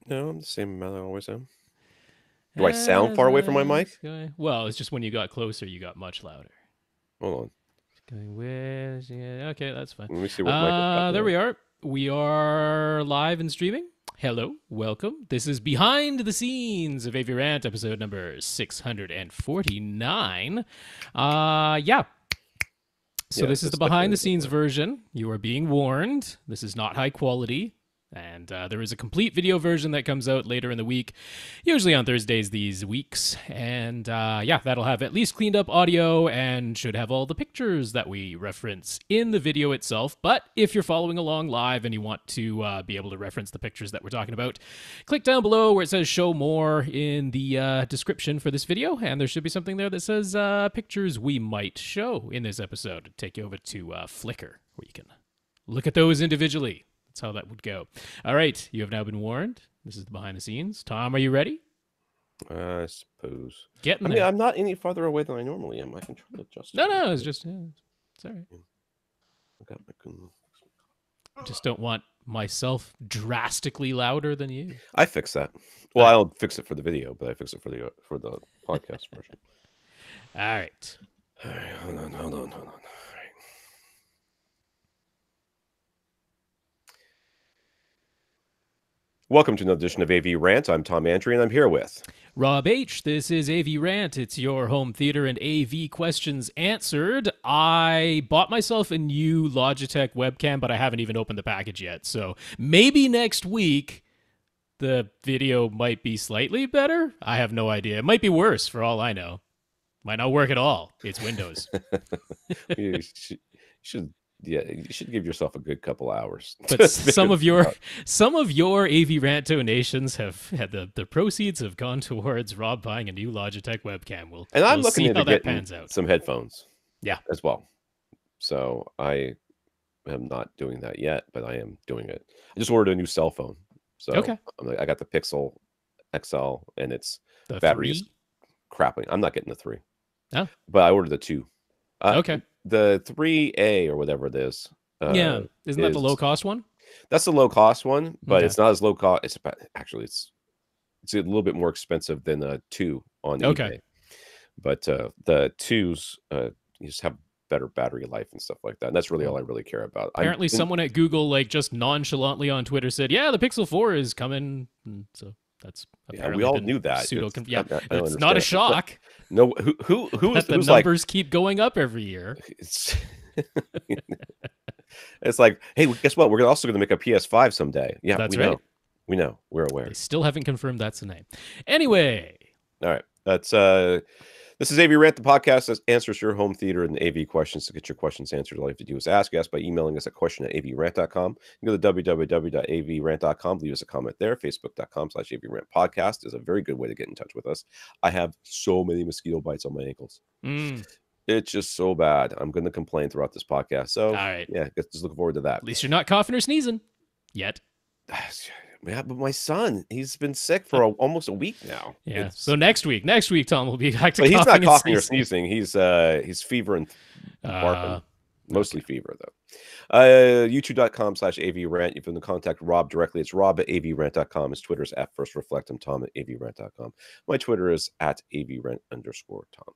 No, I'm the same amount I always am. Do I sound far away from my mic? Well, it's just when you got closer, you got much louder. Hold on. Going with, yeah, okay, that's fine. Let me see what mic I've got There now. we are. We are live and streaming. Hello, welcome. This is behind the scenes of AV Rant, episode number 649. Yeah. So this is the That's behind definitely the a good scenes one. version. You are being warned. This is not high quality. And there is a complete video version that comes out later in the week, usually on Thursdays these weeks. And yeah, that'll have at least cleaned up audio and should have all the pictures that we reference in the video itself. But if you're following along live and you want to be able to reference the pictures that we're talking about, click down below where it says show more in the description for this video. And there should be something there that says pictures we might show in this episode. It'll take you over to Flickr where you can look at those individually. That's how that would go. All right, you have now been warned. This is the behind the scenes. Tom, are you ready? I suppose. Getting I mean, there. I'm not any farther away than I normally am. I can try to adjust it. No, it's just, it's all right. I got my I just don't want myself drastically louder than you. I fix that. Well, I don't fix it for the video, but I fix it for the podcast version. All right. All right, hold on. All right. Welcome to another edition of AV Rant. I'm Tom Andry, and I'm here with Rob H. This is AV Rant. It's your home theater and AV questions answered. I bought myself a new Logitech webcam, but I haven't even opened the package yet. So maybe next week the video might be slightly better. I have no idea. It might be worse for all I know. Might not work at all. It's Windows. you should you should give yourself a good couple hours. But some of your AV Rant donations have had the proceeds have gone towards Rob buying a new Logitech webcam. And I'm We'll looking see into how that getting pans out. some headphones. Yeah. As well. So I am not doing that yet, but I am doing it. I just ordered a new cell phone. So Okay. I got the Pixel XL, and its The battery is 3? crapping. I'm not getting the 3. Oh. But I ordered the 2. Okay. The 3A or whatever it is. Yeah. Isn't that the low cost one? That's the low cost one, but Okay. it's not as low cost. It's a little bit more expensive than a 2 on eBay. Okay. But the 2s you just have better battery life and stuff like that. And that's really all I really care about. Apparently, someone at Google just nonchalantly on Twitter said, "Yeah, the Pixel 4 is coming." So that's apparently we all knew that. Yeah, I it's not a shock. No, who's the numbers keep going up every year. It's like, hey, guess what? We're also going to make a PS5 someday. Yeah, that's we right. know. We know. We're aware. They still haven't confirmed that's the name. Anyway. All right. That's this is AV Rant, the podcast that answers your home theater and AV questions. To get your questions answered, all you have to do is ask by emailing us at question@avrant.com. You go to www.avrant.com, leave us a comment there. Facebook.com/AVRant podcast is a very good way to get in touch with us. I have so many mosquito bites on my ankles. It's just so bad. I'm going to complain throughout this podcast. So, all right. Yeah, just looking forward to that. At least you're not coughing or sneezing yet. Yeah, but my son, he's been sick for almost a week now. Yeah. So next week, Tom will be back to. But he's not coughing or sneezing. He's fever and barking. Mostly fever though. YouTube.com/AVRant. If you want to contact Rob directly, it's rob@avrant.com. His Twitter's @FirstReflect. I'm Tom @avrant.com. My Twitter is @avrant_Tom.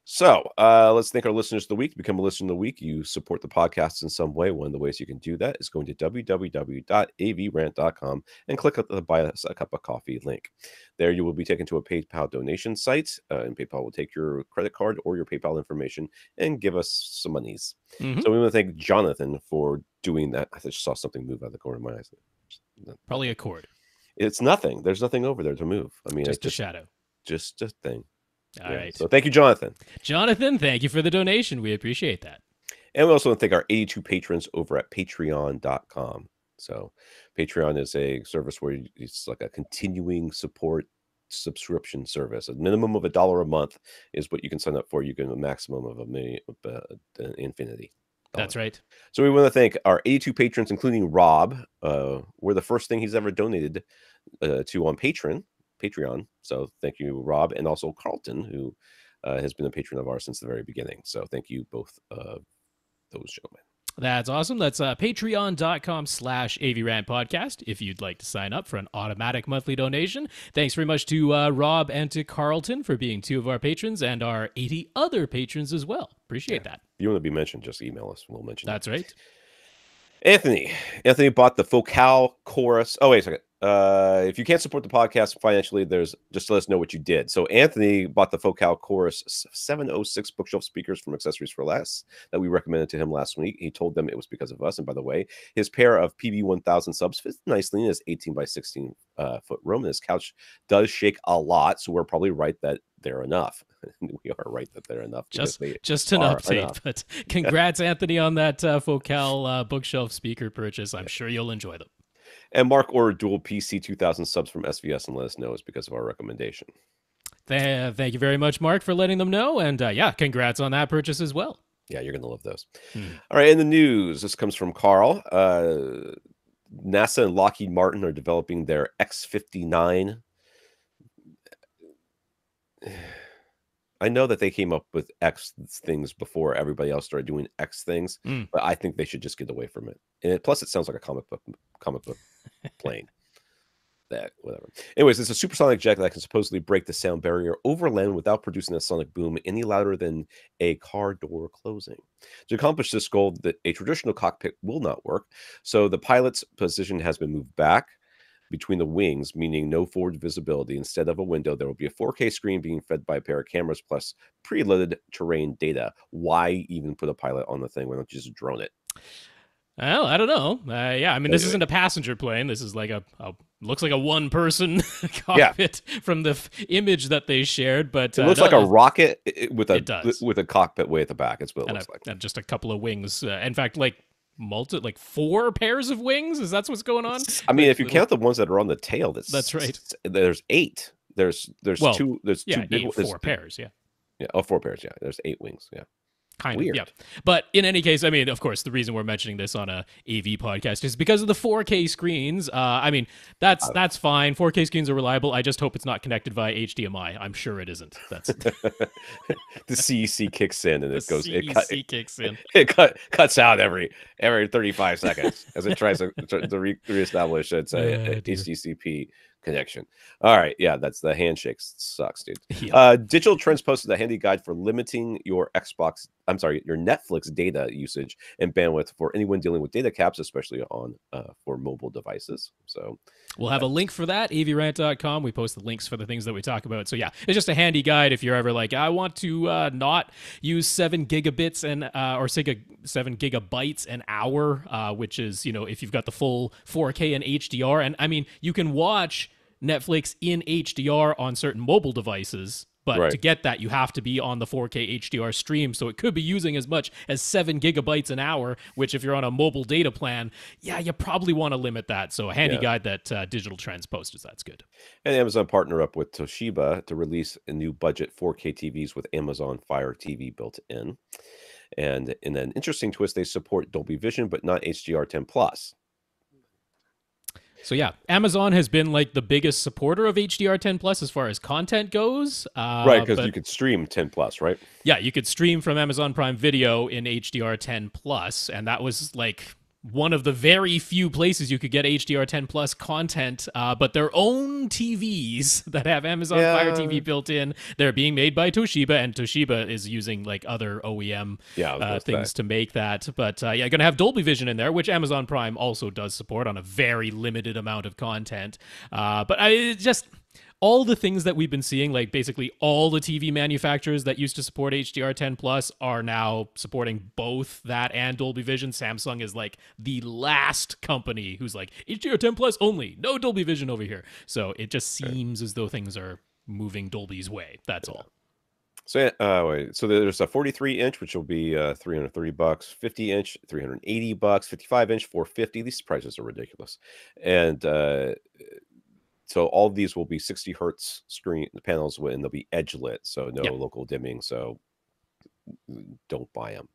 So let's thank our listeners of the week. To become a listener of the week, you support the podcast in some way. One of the ways you can do that is going to www.avrant.com and click on the Buy Us a Cup of Coffee link. There you will be taken to a PayPal donation site, and PayPal will take your credit card or your PayPal information and give us some monies. Mm-hmm. So we want to thank Jonathan for doing that. I just saw something move out of the corner of my eyes. Probably a cord. It's nothing. There's nothing over there to move. I mean, just a shadow. Just a thing. All right. So thank you, Jonathan. Jonathan, thank you for the donation. We appreciate that. And we also want to thank our 82 patrons over at patreon.com. So Patreon is a service where it's like a continuing support subscription service. A minimum of $1 a month is what you can sign up for. You get a maximum of infinity. That's right. So we want to thank our 82 patrons, including Rob. We're the first thing he's ever donated to on Patreon. So thank you, Rob, and also Carlton, who has been a patron of ours since the very beginning. So thank you both those gentlemen. That's awesome. That's patreon.com/AVRant Podcast if you'd like to sign up for an automatic monthly donation. Thanks very much to Rob and to Carlton for being two of our patrons and our 80 other patrons as well. Appreciate that. If you want to be mentioned, just email us. We'll mention That's right. Anthony bought the Focal Chorus. Oh, wait a second. If you can't support the podcast financially, just let us know what you did. So Anthony bought the Focal Chorus 706 bookshelf speakers from Accessories for Less that we recommended to him last week. He told them it was because of us. And by the way, his pair of PB1000 subs fits nicely in his 18 by 16 foot room. And his couch does shake a lot, so we're probably right that they're enough. We are right that they're enough. Just an update, enough. But congrats, Anthony, on that Focal bookshelf speaker purchase. I'm sure you'll enjoy them. And Mark ordered dual PC 2000 subs from SVS and let us know it's because of our recommendation. Thank you very much, Mark, for letting them know. And congrats on that purchase as well. Yeah, you're going to love those. All right, in the news, this comes from Carl. NASA and Lockheed Martin are developing their X-59. I know that they came up with X things before everybody else started doing X things, but I think they should just get away from it. And plus, it sounds like a comic book plane. That whatever. Anyways, it's a supersonic jet that can supposedly break the sound barrier over land without producing a sonic boom any louder than a car door closing. To accomplish this goal, a traditional cockpit will not work, so the pilot's position has been moved back between the wings, meaning no forward visibility. Instead of a window, there will be a 4K screen being fed by a pair of cameras plus preloaded terrain data. Why even put a pilot on the thing? Why don't you just drone it? Well, I don't know. This isn't a passenger plane. This is like looks like a one-person cockpit from the image that they shared. But it looks like a rocket with a cockpit way at the back. It's what it looks like. And just a couple of wings. In fact, like 4 pairs of wings. Is that what's going on? I mean, if you count the ones that are on the tail, that's right. There's 8. There's two. There's two big. 4 pairs. Yeah. Yeah. Oh, 4 pairs. Yeah. There's 8 wings. Yeah. Kind of, yeah. But in any case, I mean, of course, the reason we're mentioning this on a AV podcast is because of the 4K screens. That's fine. 4K screens are reliable. I just hope it's not connected via HDMI. I'm sure it isn't. That's the CEC kicks in and it kicks in. It cuts out every 35 seconds as it tries to reestablish its HDCP connection. All right, yeah, that's the handshake sucks, dude. Yeah. Digital Trends posted a handy guide for limiting your Netflix data usage and bandwidth for anyone dealing with data caps, especially on for mobile devices. So we'll have a link for that, avrant.com. We post the links for the things that we talk about. So yeah, it's just a handy guide if you're ever like, I want to not use 7 gigabits or 7 gigabytes an hour, which is, if you've got the full 4K and HDR. And I mean, you can watch Netflix in HDR on certain mobile devices, but to get that, you have to be on the 4K HDR stream. So it could be using as much as 7 gigabytes an hour, which if you're on a mobile data plan, you probably want to limit that. So a handy guide that Digital Trends posted, that's good. And Amazon partnered up with Toshiba to release a new budget 4K TVs with Amazon Fire TV built in. And in an interesting twist, they support Dolby Vision, but not HDR10 Plus. So yeah, Amazon has been like the biggest supporter of HDR10 Plus as far as content goes. Right, because you could stream 10 Plus, right? Yeah, you could stream from Amazon Prime Video in HDR10 Plus, and that was like one of the very few places you could get HDR10 Plus content, but their own TVs that have Amazon Fire TV built in, they're being made by Toshiba, and Toshiba is using like other OEM things to make that. But going to have Dolby Vision in there, which Amazon Prime also does support on a very limited amount of content. All the things that we've been seeing, like basically all the TV manufacturers that used to support HDR10 Plus are now supporting both that and Dolby Vision. Samsung is like the last company who's like HDR10 Plus only, no Dolby Vision over here. So it just seems as though things are moving Dolby's way. That's all. So so there's a 43-inch, which will be $330, 50-inch, $380, 55-inch, $450. These prices are ridiculous, and so all of these will be 60 hertz screen panels, and they'll be edge lit, so no local dimming. So don't buy them.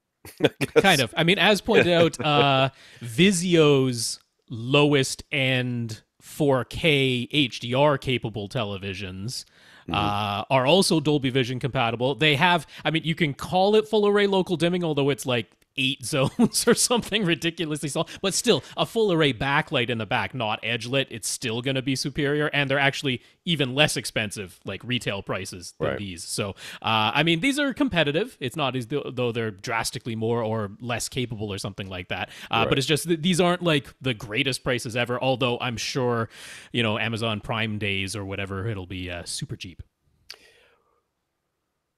Kind of. I mean, as pointed out, Vizio's lowest end 4K HDR capable televisions are also Dolby Vision compatible. They have, I mean, you can call it full array local dimming, although it's like 8 zones or something ridiculously small, but still a full array backlight in the back, not edge lit. It's still going to be superior, and they're actually even less expensive, like retail prices than these. So, I mean, these are competitive. It's not as though they're drastically more or less capable or something like that. But it's just that these aren't like the greatest prices ever. Although I'm sure, Amazon Prime days or whatever, it'll be super cheap.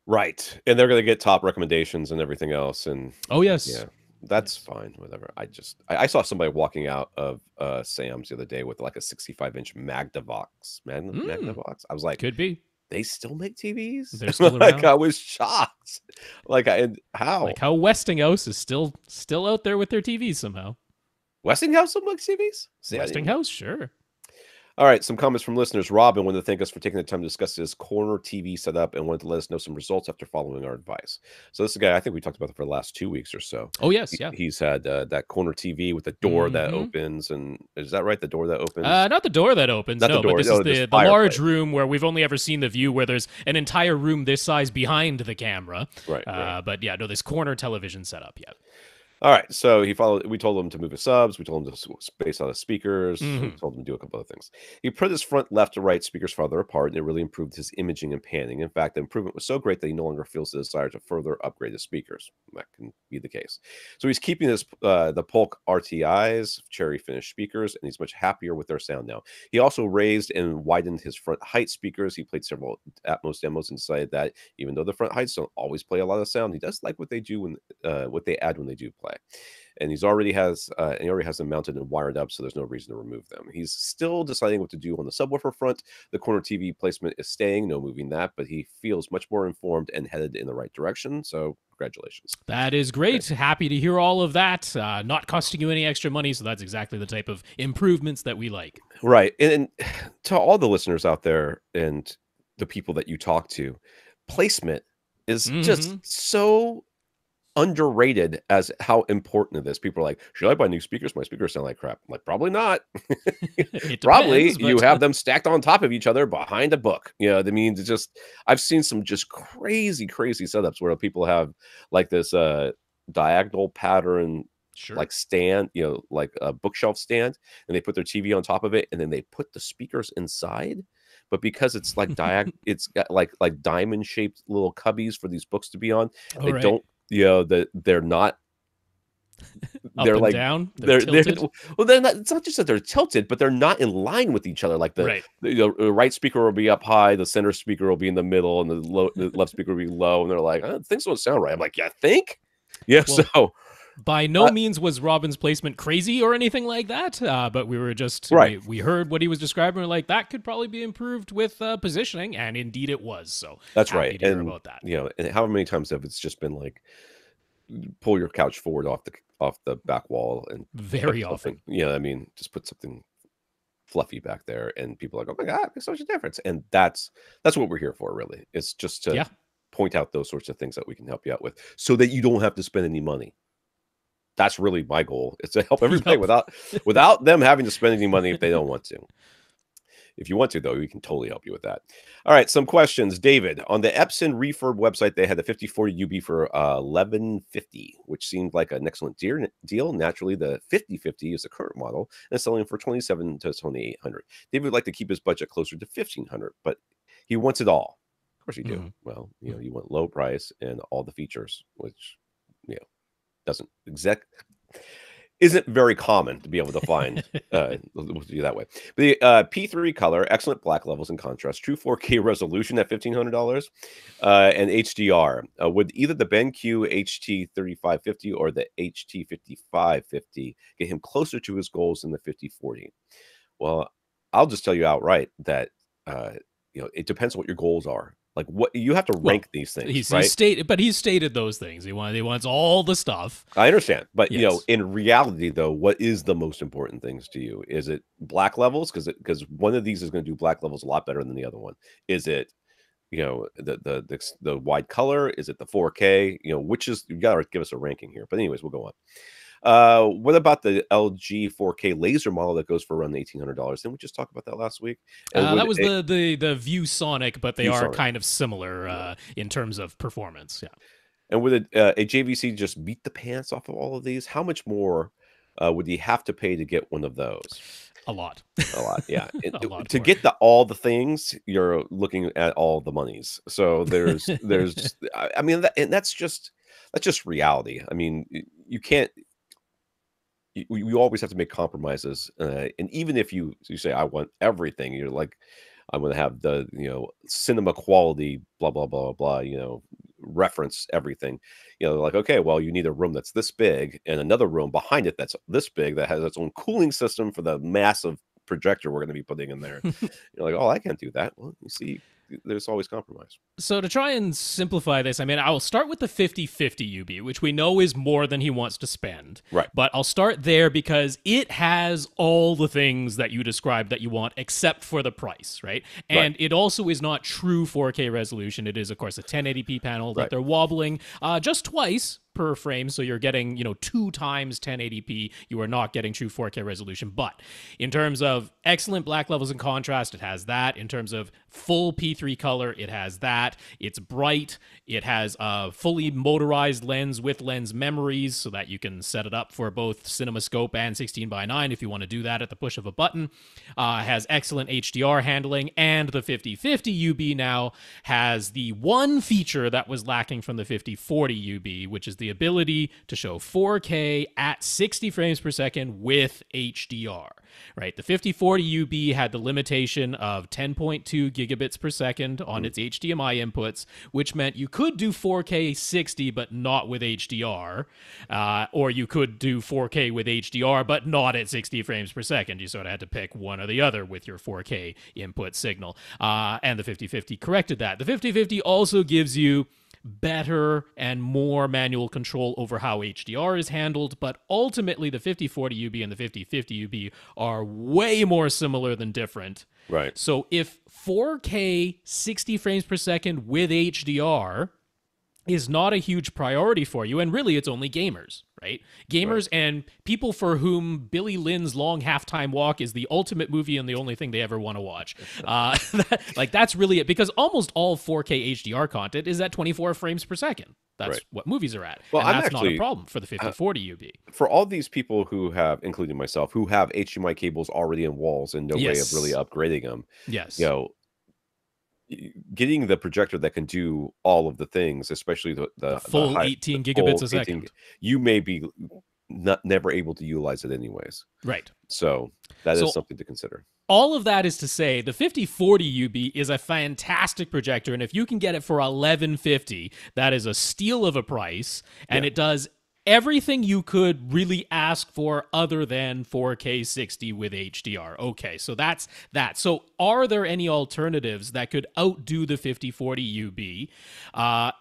Right. And they're going to get top recommendations and everything else. And oh, yes. Yeah, that's fine. Whatever. I saw somebody walking out of Sam's the other day with like a 65-inch Magnavox. Magnavox. I was like, could be. They still make TVs? They're still around. I was shocked. How? Like how Westinghouse is still out there with their TVs somehow. Westinghouse still makes TVs? Westinghouse, sure. All right, some comments from listeners. Robin wanted to thank us for taking the time to discuss his corner TV setup and wanted to let us know some results after following our advice. So this is a guy, I think we talked about it for the last 2 weeks or so. Oh, yes, yeah. He's had that corner TV with the door that opens, and is that right? The door that opens? Not the door that opens, no, but this is the large room where we've only ever seen the view where there's an entire room this size behind the camera. Right. But yeah, no, this corner television setup, yeah. All right, so we told him to move his subs. We told him to space out his speakers. We told him to do a couple other things. He put his front left to right speakers farther apart, and it really improved his imaging and panning. In fact, the improvement was so great that he no longer feels the desire to further upgrade his speakers. That can be the case. So he's keeping his the Polk RTIs, cherry finished speakers, and he's much happier with their sound now. He also raised and widened his front height speakers. He played several Atmos demos and decided that even though the front heights don't always play a lot of sound, he does like what they do when what they add when they do play. And he already has them mounted and wired up, so there's no reason to remove them. He's still deciding what to do on the subwoofer front. The corner TV placement is staying, no moving that, but he feels much more informed and headed in the right direction. So congratulations. That is great. Okay. Happy to hear all of that. Not costing you any extra money, so that's exactly the type of improvements that we like. Right. And to all the listeners out there and the people that you talk to, placement is just so underrated as how important it is. People are like, should I buy new speakers? My speakers sound like crap. I'm like, probably not. Probably you have them stacked on top of each other behind a book. That means it's just, I've seen some just crazy setups where people have like this diagonal pattern like stand, like a bookshelf stand, and they put their TV on top of it, and then they put the speakers inside. But because it's like it's got like diamond shaped little cubbies for these books to be on, they don't. They're not. They're like down. They're well, they're not. It's not just that they're tilted, but they're not in line with each other. Like the right speaker will be up high, the center speaker will be in the middle, and the left speaker will be low. And they're like, things don't sound right. I'm like, yeah, think. Yeah. Well, so by no means was Robin's placement crazy or anything like that. But we were just we heard what he was describing. We're like, that could probably be improved with positioning, and indeed it was. So that's right. To hear about that. And how many times have it's just been like, pull your couch forward off the back wall, and very often. I mean, just put something fluffy back there, and people are like, oh my god, it makes such a difference. And that's what we're here for, really. It's just to point out those sorts of things that we can help you out with, so that you don't have to spend any money. That's really my goal. It's to help everybody without them having to spend any money if they don't want to. If you want to, though, we can totally help you with that. All right, some questions. David, on the Epson Refurb website, they had the 5040 UB for $1,150, which seemed like an excellent deal. Naturally, the 5050 is the current model and it's selling for $2,700 to $2,800. David would like to keep his budget closer to $1,500, but he wants it all. Of course you do. Well, you want low price and all the features, which, isn't very common to be able to find. We'll do that way. The P3 color, excellent black levels and contrast, true 4K resolution at $1,500, and HDR. Would either the BenQ HT3550 or the HT5550 get him closer to his goals than the 5040? Well, I'll just tell you outright that it depends on what your goals are. Like, what you have to rank these things. He's stated those things. He wants all the stuff. I understand, but in reality, though, what is the most important things to you? Is it black levels? Because one of these is going to do black levels a lot better than the other one. Is it the wide color? Is it the 4K? Which is, you got to give us a ranking here. But anyways, we'll go on. What about the LG 4K laser model that goes for around $1,800? Didn't we just talk about that last week? That was the ViewSonic, but they are kind of similar in terms of performance. Yeah. And would a JVC just beat the pants off of all of these? How much more would he have to pay to get one of those? A lot. A lot, yeah. A lot To more. get all the things, you're looking at all the monies. So there's I mean, and that's just reality. I mean, you can't. You always have to make compromises, and even if you say I want everything, you're like, I'm going to have the cinema quality, blah blah blah blah, reference everything. Like, okay, well, you need a room that's this big and another room behind it that's this big that has its own cooling system for the massive projector we're going to be putting in there. You're like, oh, I can't do that. Well, you see, there's always compromise. So to try and simplify this, I mean, I will start with the 50/50 UB, which we know is more than he wants to spend. Right. But I'll start there because it has all the things that you described that you want, except for the price, right? And it also is not true 4K resolution. It is, of course, a 1080p panel that they're wobbling just twice per frame, so you're getting 2 times 1080p. You are not getting true 4K resolution. But in terms of excellent black levels and contrast, it has that. In terms of full P3 color, it has that. It's bright. It has a fully motorized lens with lens memories, so that you can set it up for both CinemaScope and 16:9 if you want to do that at the push of a button. Has excellent HDR handling, and the 50/50 UB now has the one feature that was lacking from the 50/40 UB, which is the ability to show 4K at 60 frames per second with HDR, right? The 50/40 UB had the limitation of 10.2 gigabits per second on its HDMI inputs, which meant you could do 4K 60 but not with HDR, or you could do 4K with HDR but not at 60 frames per second. You sort of had to pick one or the other with your 4K input signal, and the 50/50 corrected that. The 50/50 also gives you better and more manual control over how HDR is handled, but ultimately the 50/40 UB and the 50/50 UB are way more similar than different. Right. So if 4K 60 frames per second with HDR is not a huge priority for you, and really it's only gamers, right? Gamers and people for whom Billy Lynn's Long Halftime Walk is the ultimate movie and the only thing they ever want to watch. That's really it, because almost all 4K HDR content is at 24 frames per second. That's what movies are at. Well, and that's not a problem for the 50/40 UB. For all these people who have, including myself, who have HDMI cables already in walls and no way of really upgrading them. Yes. Getting the projector that can do all of the things, especially the full 18 gigabits a second, you may be never able to utilize it anyways. Right. So that is something to consider. All of that is to say, the 50/40 UB is a fantastic projector, and if you can get it for $1150, that is a steal of a price, and it does everything you could really ask for other than 4K 60 with HDR. Okay, so that's that. So are there any alternatives that could outdo the 50/40 UB?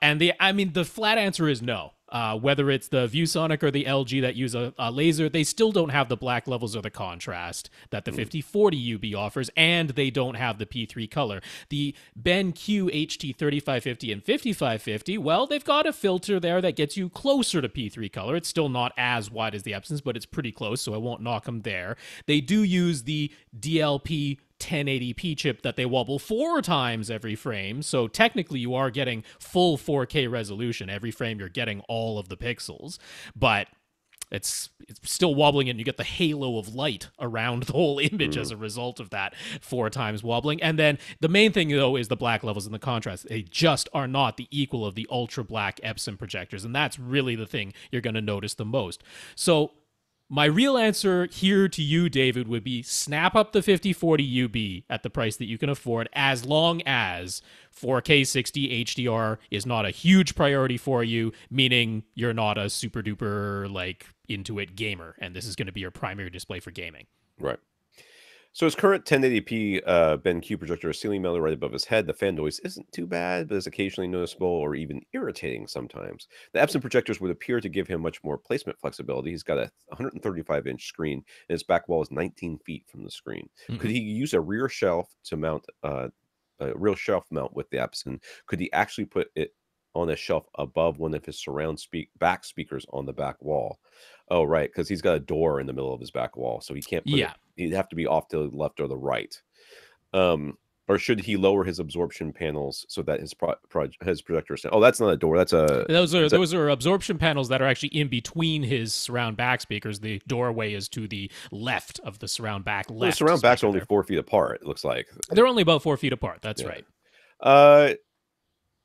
And the flat answer is no. Whether it's the ViewSonic or the LG that use a laser, they still don't have the black levels or the contrast that the 50/40 UB offers, and they don't have the P3 color. The BenQ HT 3550 and 5550, well, they've got a filter there that gets you closer to P3 color. It's still not as wide as the Epsons, but it's pretty close, so I won't knock them there. They do use the DLP 1080p chip that they wobble 4 times every frame, so technically you are getting full 4K resolution. Every frame you're getting all of the pixels, but it's still wobbling, and you get the halo of light around the whole image as a result of that 4 times wobbling. And then the main thing, though, is the black levels and the contrast. They just are not the equal of the ultra black Epson projectors, and that's really the thing you're going to notice the most. So my real answer here to you, David, would be snap up the 50/40 UB at the price that you can afford, as long as 4K 60 HDR is not a huge priority for you, meaning you're not a super duper into it gamer, and this is going to be your primary display for gaming. Right. So his current 1080p BenQ projector is ceiling mounted right above his head. The fan noise isn't too bad, but is occasionally noticeable or even irritating sometimes. The Epson projectors would appear to give him much more placement flexibility. He's got a 135-inch screen, and his back wall is 19 feet from the screen. Could he use a rear shelf to mount a real shelf mount with the Epson? Could he actually put it on a shelf above one of his surround back speakers on the back wall? Oh, right, because he's got a door in the middle of his back wall, so he can't put it. He'd have to be off to the left or the right. Or should he lower his absorption panels so that his projector is... Oh, that's not a door. That's a... Those are absorption panels that are actually in between his surround back speakers. The doorway is to the left of the surround back left. The surround backs are only 4 feet apart, it looks like. They're only about 4 feet apart. That's right.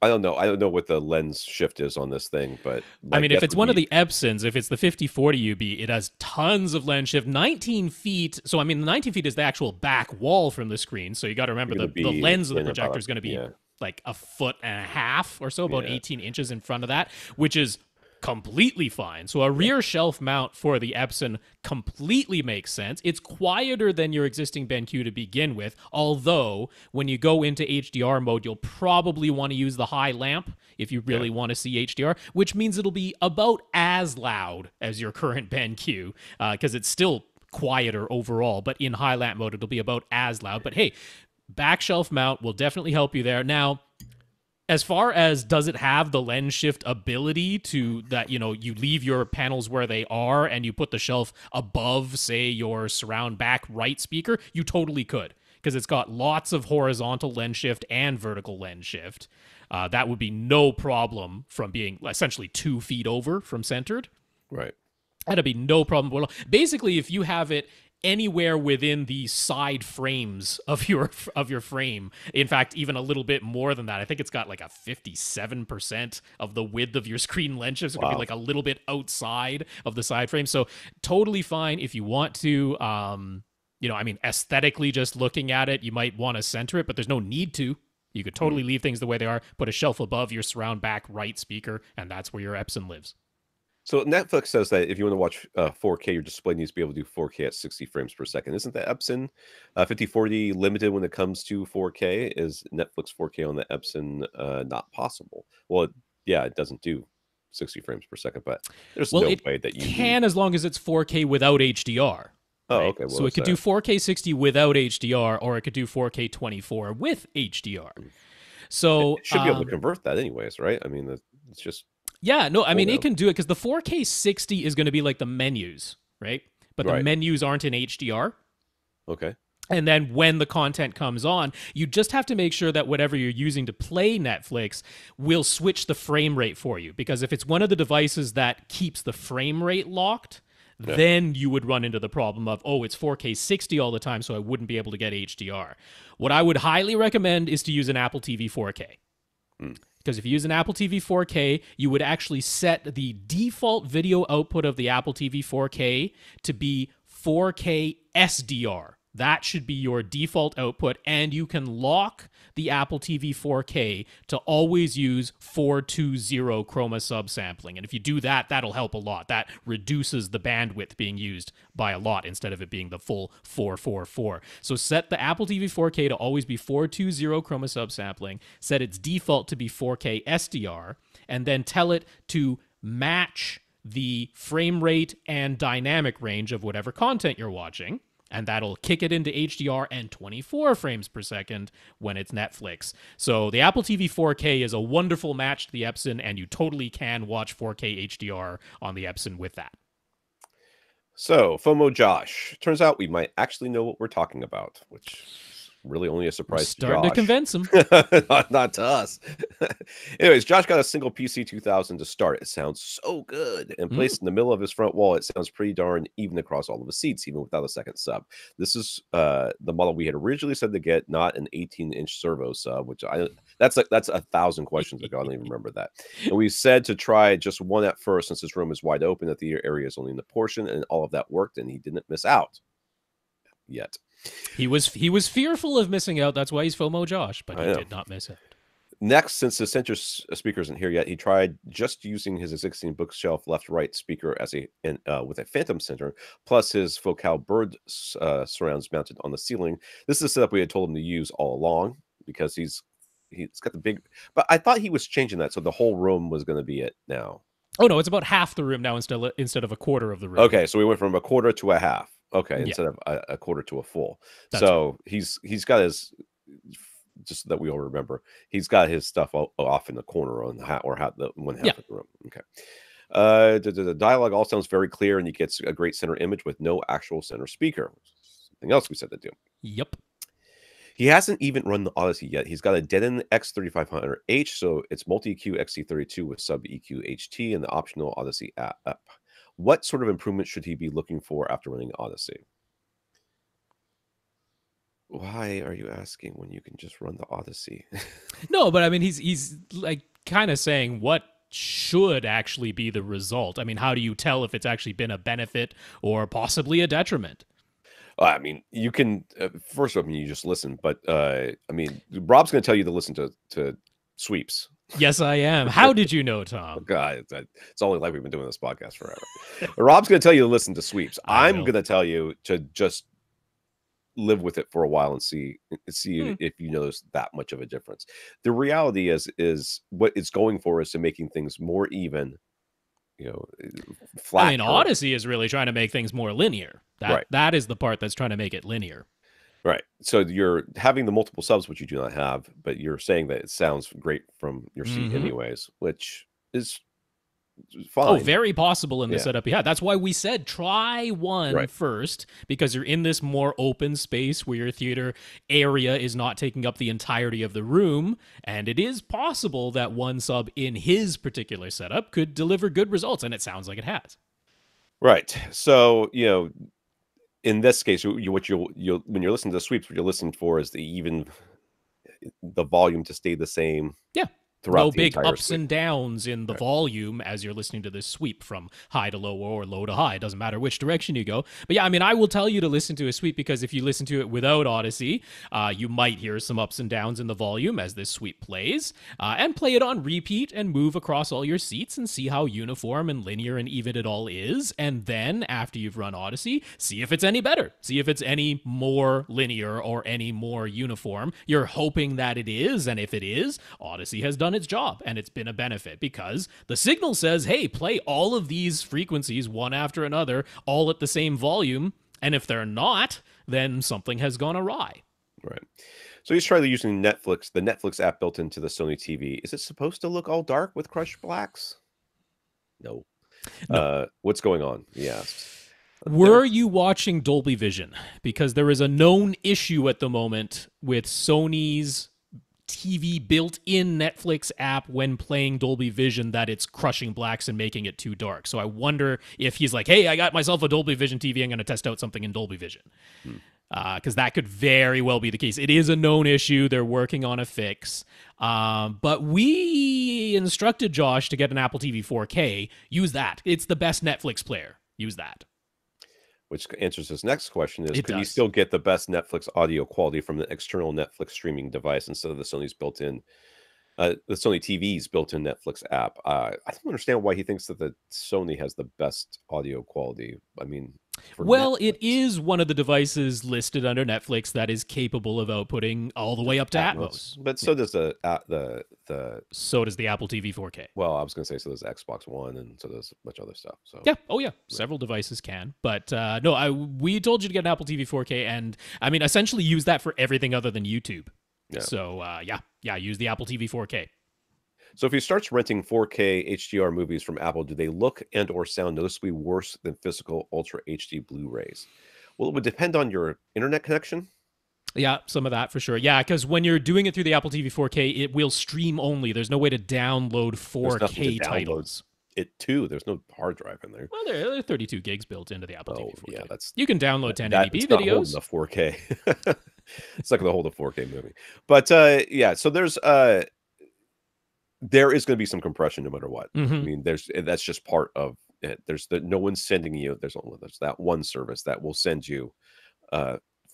I don't know. I don't know what the lens shift is on this thing, but I mean, if it's one of the Epsons, if it's the 5040 UB, it has tons of lens shift. 19 feet. So, I mean, the 19 feet is the actual back wall from the screen. So you got to remember the lens of the projector is going to be like 1.5 feet or so, about 18 inches in front of that, which is completely fine. So a rear shelf mount for the Epson completely makes sense. It's quieter than your existing BenQ to begin with, although when you go into HDR mode, you'll probably want to use the high lamp if you really want to see HDR, which means it'll be about as loud as your current BenQ, because it's still quieter overall, but in high lamp mode, it'll be about as loud. But hey, back shelf mount will definitely help you there. Now, as far as does it have the lens shift ability to that, you leave your panels where they are and you put the shelf above, say, your surround back right speaker, you totally could, because it's got lots of horizontal lens shift and vertical lens shift. That would be no problem from being essentially 2 feet over from centered. Right. That'd be no problem at all. Basically, if you have it anywhere within the side frames of your frame, in fact, even a little bit more than that, I think it's got like a 57% of the width of your screen lens shift. So it's gonna be like a little bit outside of the side frame. So totally fine if you want to. Aesthetically, just looking at it, you might want to center it, but there's no need to. You could totally leave things the way they are. Put a shelf above your surround back right speaker, and that's where your Epson lives. So Netflix says that if you want to watch 4K, your display needs to be able to do 4K at 60 frames per second. Isn't the Epson 5040 limited when it comes to 4K? Is Netflix 4K on the Epson not possible? Well, it doesn't do 60 frames per second, but there's no way that you can, as long as it's 4K without HDR. Oh, right? Okay. So it could do 4K 60 without HDR, or it could do 4K 24 with HDR. So it should be able to convert that anyways, right? I mean, it's just... Yeah, no, I mean, it can do it because the 4K 60 is going to be like the menus, right? But the menus aren't in HDR. Okay. And then when the content comes on, you just have to make sure that whatever you're using to play Netflix will switch the frame rate for you. Because if it's one of the devices that keeps the frame rate locked, then you would run into the problem of, it's 4K 60 all the time, so I wouldn't be able to get HDR. What I would highly recommend is to use an Apple TV 4K. Because if you use an Apple TV 4K, you would actually set the default video output of the Apple TV 4K to be 4K SDR. That should be your default output, and you can lock the Apple TV 4K to always use 420 chroma subsampling. And if you do that, that'll help a lot. That reduces the bandwidth being used by a lot instead of it being the full 444. So set the Apple TV 4K to always be 420 chroma subsampling, set its default to be 4K SDR, and then tell it to match the frame rate and dynamic range of whatever content you're watching. And that'll kick it into HDR and 24 frames per second when it's Netflix. So the Apple TV 4K is a wonderful match to the Epson, and you totally can watch 4K HDR on the Epson with that. So, FOMO Josh. Turns out we might actually know what we're talking about, which is really only a surprise to Josh. Starting to convince him. not to us. Anyways, Josh got a single PC 2000 to start. It sounds so good. And placed in the middle of his front wall, it sounds pretty darn even across all of the seats, even without a second sub. This is the model we had originally said to get, not an 18-inch servo sub, which that's 1,000 questions ago. I don't even remember that. And we said to try just one at first, since this room is wide open, that the area is only in the portion, and all of that worked, and he didn't miss out yet. He was fearful of missing out. That's why he's FOMO Josh, but he did not miss out. Next, since the center speaker isn't here yet, he tried just using his existing bookshelf left-right speaker as with a phantom center, plus his Focal bird surrounds mounted on the ceiling. This is the setup we had told him to use all along, because he's got the big. But I thought he was changing that, so the whole room was going to be it now. Oh no, it's about half the room now instead of a quarter of the room. Okay, so we went from a quarter to a half. Okay, instead of a quarter to a full. That's right. He's got his, just that we all remember, he's got his stuff off in the corner on the one half of the room. Okay. The dialogue all sounds very clear, and he gets a great center image with no actual center speaker. Something else we said to do. Yep. He hasn't even run the Odyssey yet. He's got a dead-end X3500H, so it's multi-EQ XT32 with sub-EQ HT and the optional Odyssey app. What sort of improvement should he be looking for after running Odyssey? Why are you asking when you can just run the Odyssey? No, but I mean, he's like kind of saying what should actually be the result. I mean, how do you tell if it's actually been a benefit or possibly a detriment? I mean, you can first of all, you just listen, but I mean, Rob's going to tell you to listen to sweeps. Yes, I am. How did you know, Tom? God, it's only like we've been doing this podcast forever. Rob's going to tell you to listen to sweeps. I'm going to tell you to just live with it for a while and see if you notice that much of a difference. The reality is what it's going for is to making things more even, flat. I mean, Odyssey is really trying to make things more linear. That is the part that's trying to make it linear. Right. So you're having the multiple subs, which you do not have, but you're saying that it sounds great from your seat anyways, which is fine. Oh, very possible in the setup you had. That's why we said try one first, because you're in this more open space where your theater area is not taking up the entirety of the room, and it is possible that one sub in his particular setup could deliver good results, and it sounds like it has. Right. So, in this case, when you're listening to the sweeps, what you're listening for is the volume to stay the same. Yeah. No big ups and downs in the volume as you're listening to this sweep from high to low or low to high. It doesn't matter which direction you go. But yeah, I mean, I will tell you to listen to a sweep because if you listen to it without Odyssey, you might hear some ups and downs in the volume as this sweep plays. And play it on repeat and move across all your seats and see how uniform and linear and even it all is. And then after you've run Odyssey, see if it's any better. See if it's any more linear or any more uniform. You're hoping that it is. And if it is, Odyssey has done its job, and it's been a benefit because the signal says, hey, play all of these frequencies one after another, all at the same volume, and if they're not, then something has gone awry. Right. So he's trying using the Netflix app built into the Sony TV. Is it supposed to look all dark with crushed blacks? No. What's going on? He asked. Were you watching Dolby Vision? Because there is a known issue at the moment with Sony's TV built-in Netflix app when playing Dolby Vision that it's crushing blacks and making it too dark. So I wonder if he's like, hey, I got myself a Dolby Vision TV. I'm going to test out something in Dolby Vision. Because that could very well be the case. It is a known issue. They're working on a fix. But we instructed Josh to get an Apple TV 4K. Use that. It's the best Netflix player. Use that. Which answers his next question is, could you still get the best Netflix audio quality from the external Netflix streaming device instead of the Sony's built-in, the Sony TV's built-in Netflix app? I don't understand why he thinks that the Sony has the best audio quality. I mean, well, Netflix. It is one of the devices listed under Netflix that is capable of outputting all the way up to Atmos. But so does the so does the Apple TV 4K. Well, I was going to say so does Xbox One, and so does a bunch of other stuff. So yeah, several devices can. But no, we told you to get an Apple TV 4K, and I mean essentially use that for everything other than YouTube. Yeah. So use the Apple TV 4K. So if he starts renting 4K HDR movies from Apple, do they look and or sound noticeably worse than physical Ultra HD Blu-rays? Well, it would depend on your internet connection. Yeah, some of that for sure. Yeah, because when you're doing it through the Apple TV 4K, it will stream only. There's no way to download 4K titles. It too. There's no hard drive in there. Well, there are 32 gigs built into the Apple TV 4K. Yeah, you can download 1080p videos. Not holding the 4K. It's not going to hold a 4K movie. But so there is going to be some compression no matter what. I mean, that's just part of it. No one's sending you. There's that one service that will send you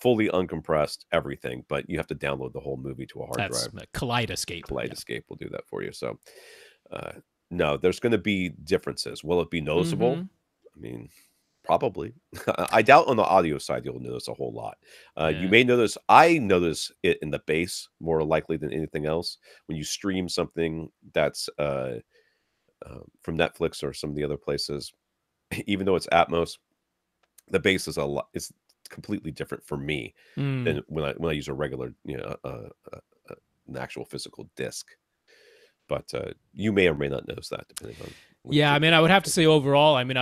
fully uncompressed everything, but you have to download the whole movie to a hard drive. Kaleidoscape will do that for you. So no, there's going to be differences. Will it be noticeable? I mean, probably. I doubt on the audio side you'll notice a whole lot. You may notice. I notice it in the bass more likely than anything else. When you stream something that's from Netflix or some of the other places, even though it's Atmos, the bass is it's completely different for me than when I use a regular, an actual physical disc. But you may or may not notice that depending on. Yeah, I mean, I would have to say overall, I mean,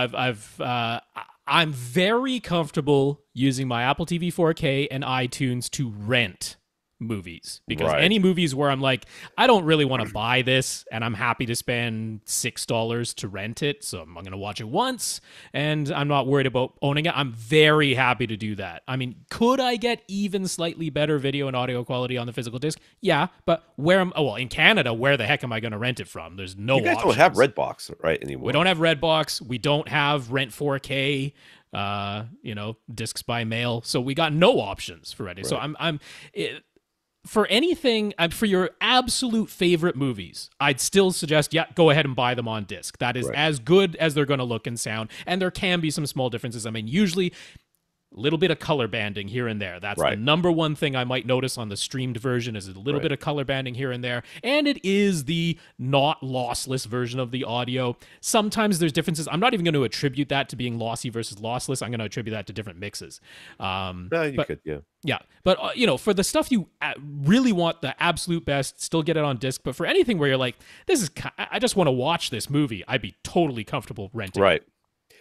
I'm very comfortable using my Apple TV 4K and iTunes to rent movies, because any movies where I'm like, I don't really want to buy this and I'm happy to spend $6 to rent it, so I'm going to watch it once and I'm not worried about owning it, I'm very happy to do that. I mean, could I get even slightly better video and audio quality on the physical disc? Yeah, but in Canada, where the heck am I going to rent it from? There's no options. You guys don't have Redbox, right, anymore. We don't have Redbox. We don't have Rent 4K. Discs by mail. So we got no options for renting. Right. So for anything, for your absolute favorite movies, I'd still suggest, go ahead and buy them on disc. That is as good as they're going to look and sound. And there can be some small differences. I mean, usually a little bit of color banding here and there. That's the number one thing I might notice on the streamed version, is a little bit of color banding here and there. And it is the not lossless version of the audio. Sometimes there's differences. I'm not even going to attribute that to being lossy versus lossless. I'm going to attribute that to different mixes. Yeah. But, for the stuff you really want the absolute best, still get it on disc. But for anything where you're like, I just want to watch this movie, I'd be totally comfortable renting. Right.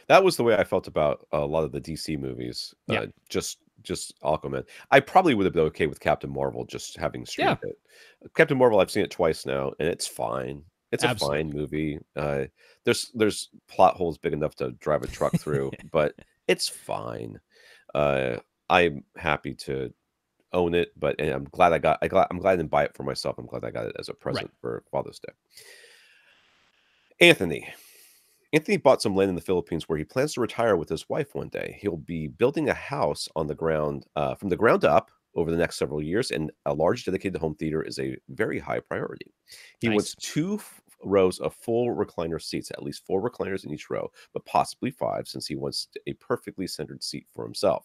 That was the way I felt about a lot of the DC movies. Just Aquaman. I probably would have been okay with Captain Marvel just having streamed it. Captain Marvel, I've seen it twice now, and it's fine. It's a fine movie. There's plot holes big enough to drive a truck through, but it's fine. I'm happy to own it, and I'm glad I'm glad I didn't buy it for myself. I'm glad I got it as a present for Father's Day. Anthony bought some land in the Philippines where he plans to retire with his wife one day. He'll be building a house on the ground, from the ground up, over the next several years, and a large dedicated home theater is a very high priority. He wants 2 rows of full recliner seats, at least 4 recliners in each row, but possibly 5, since he wants a perfectly centered seat for himself.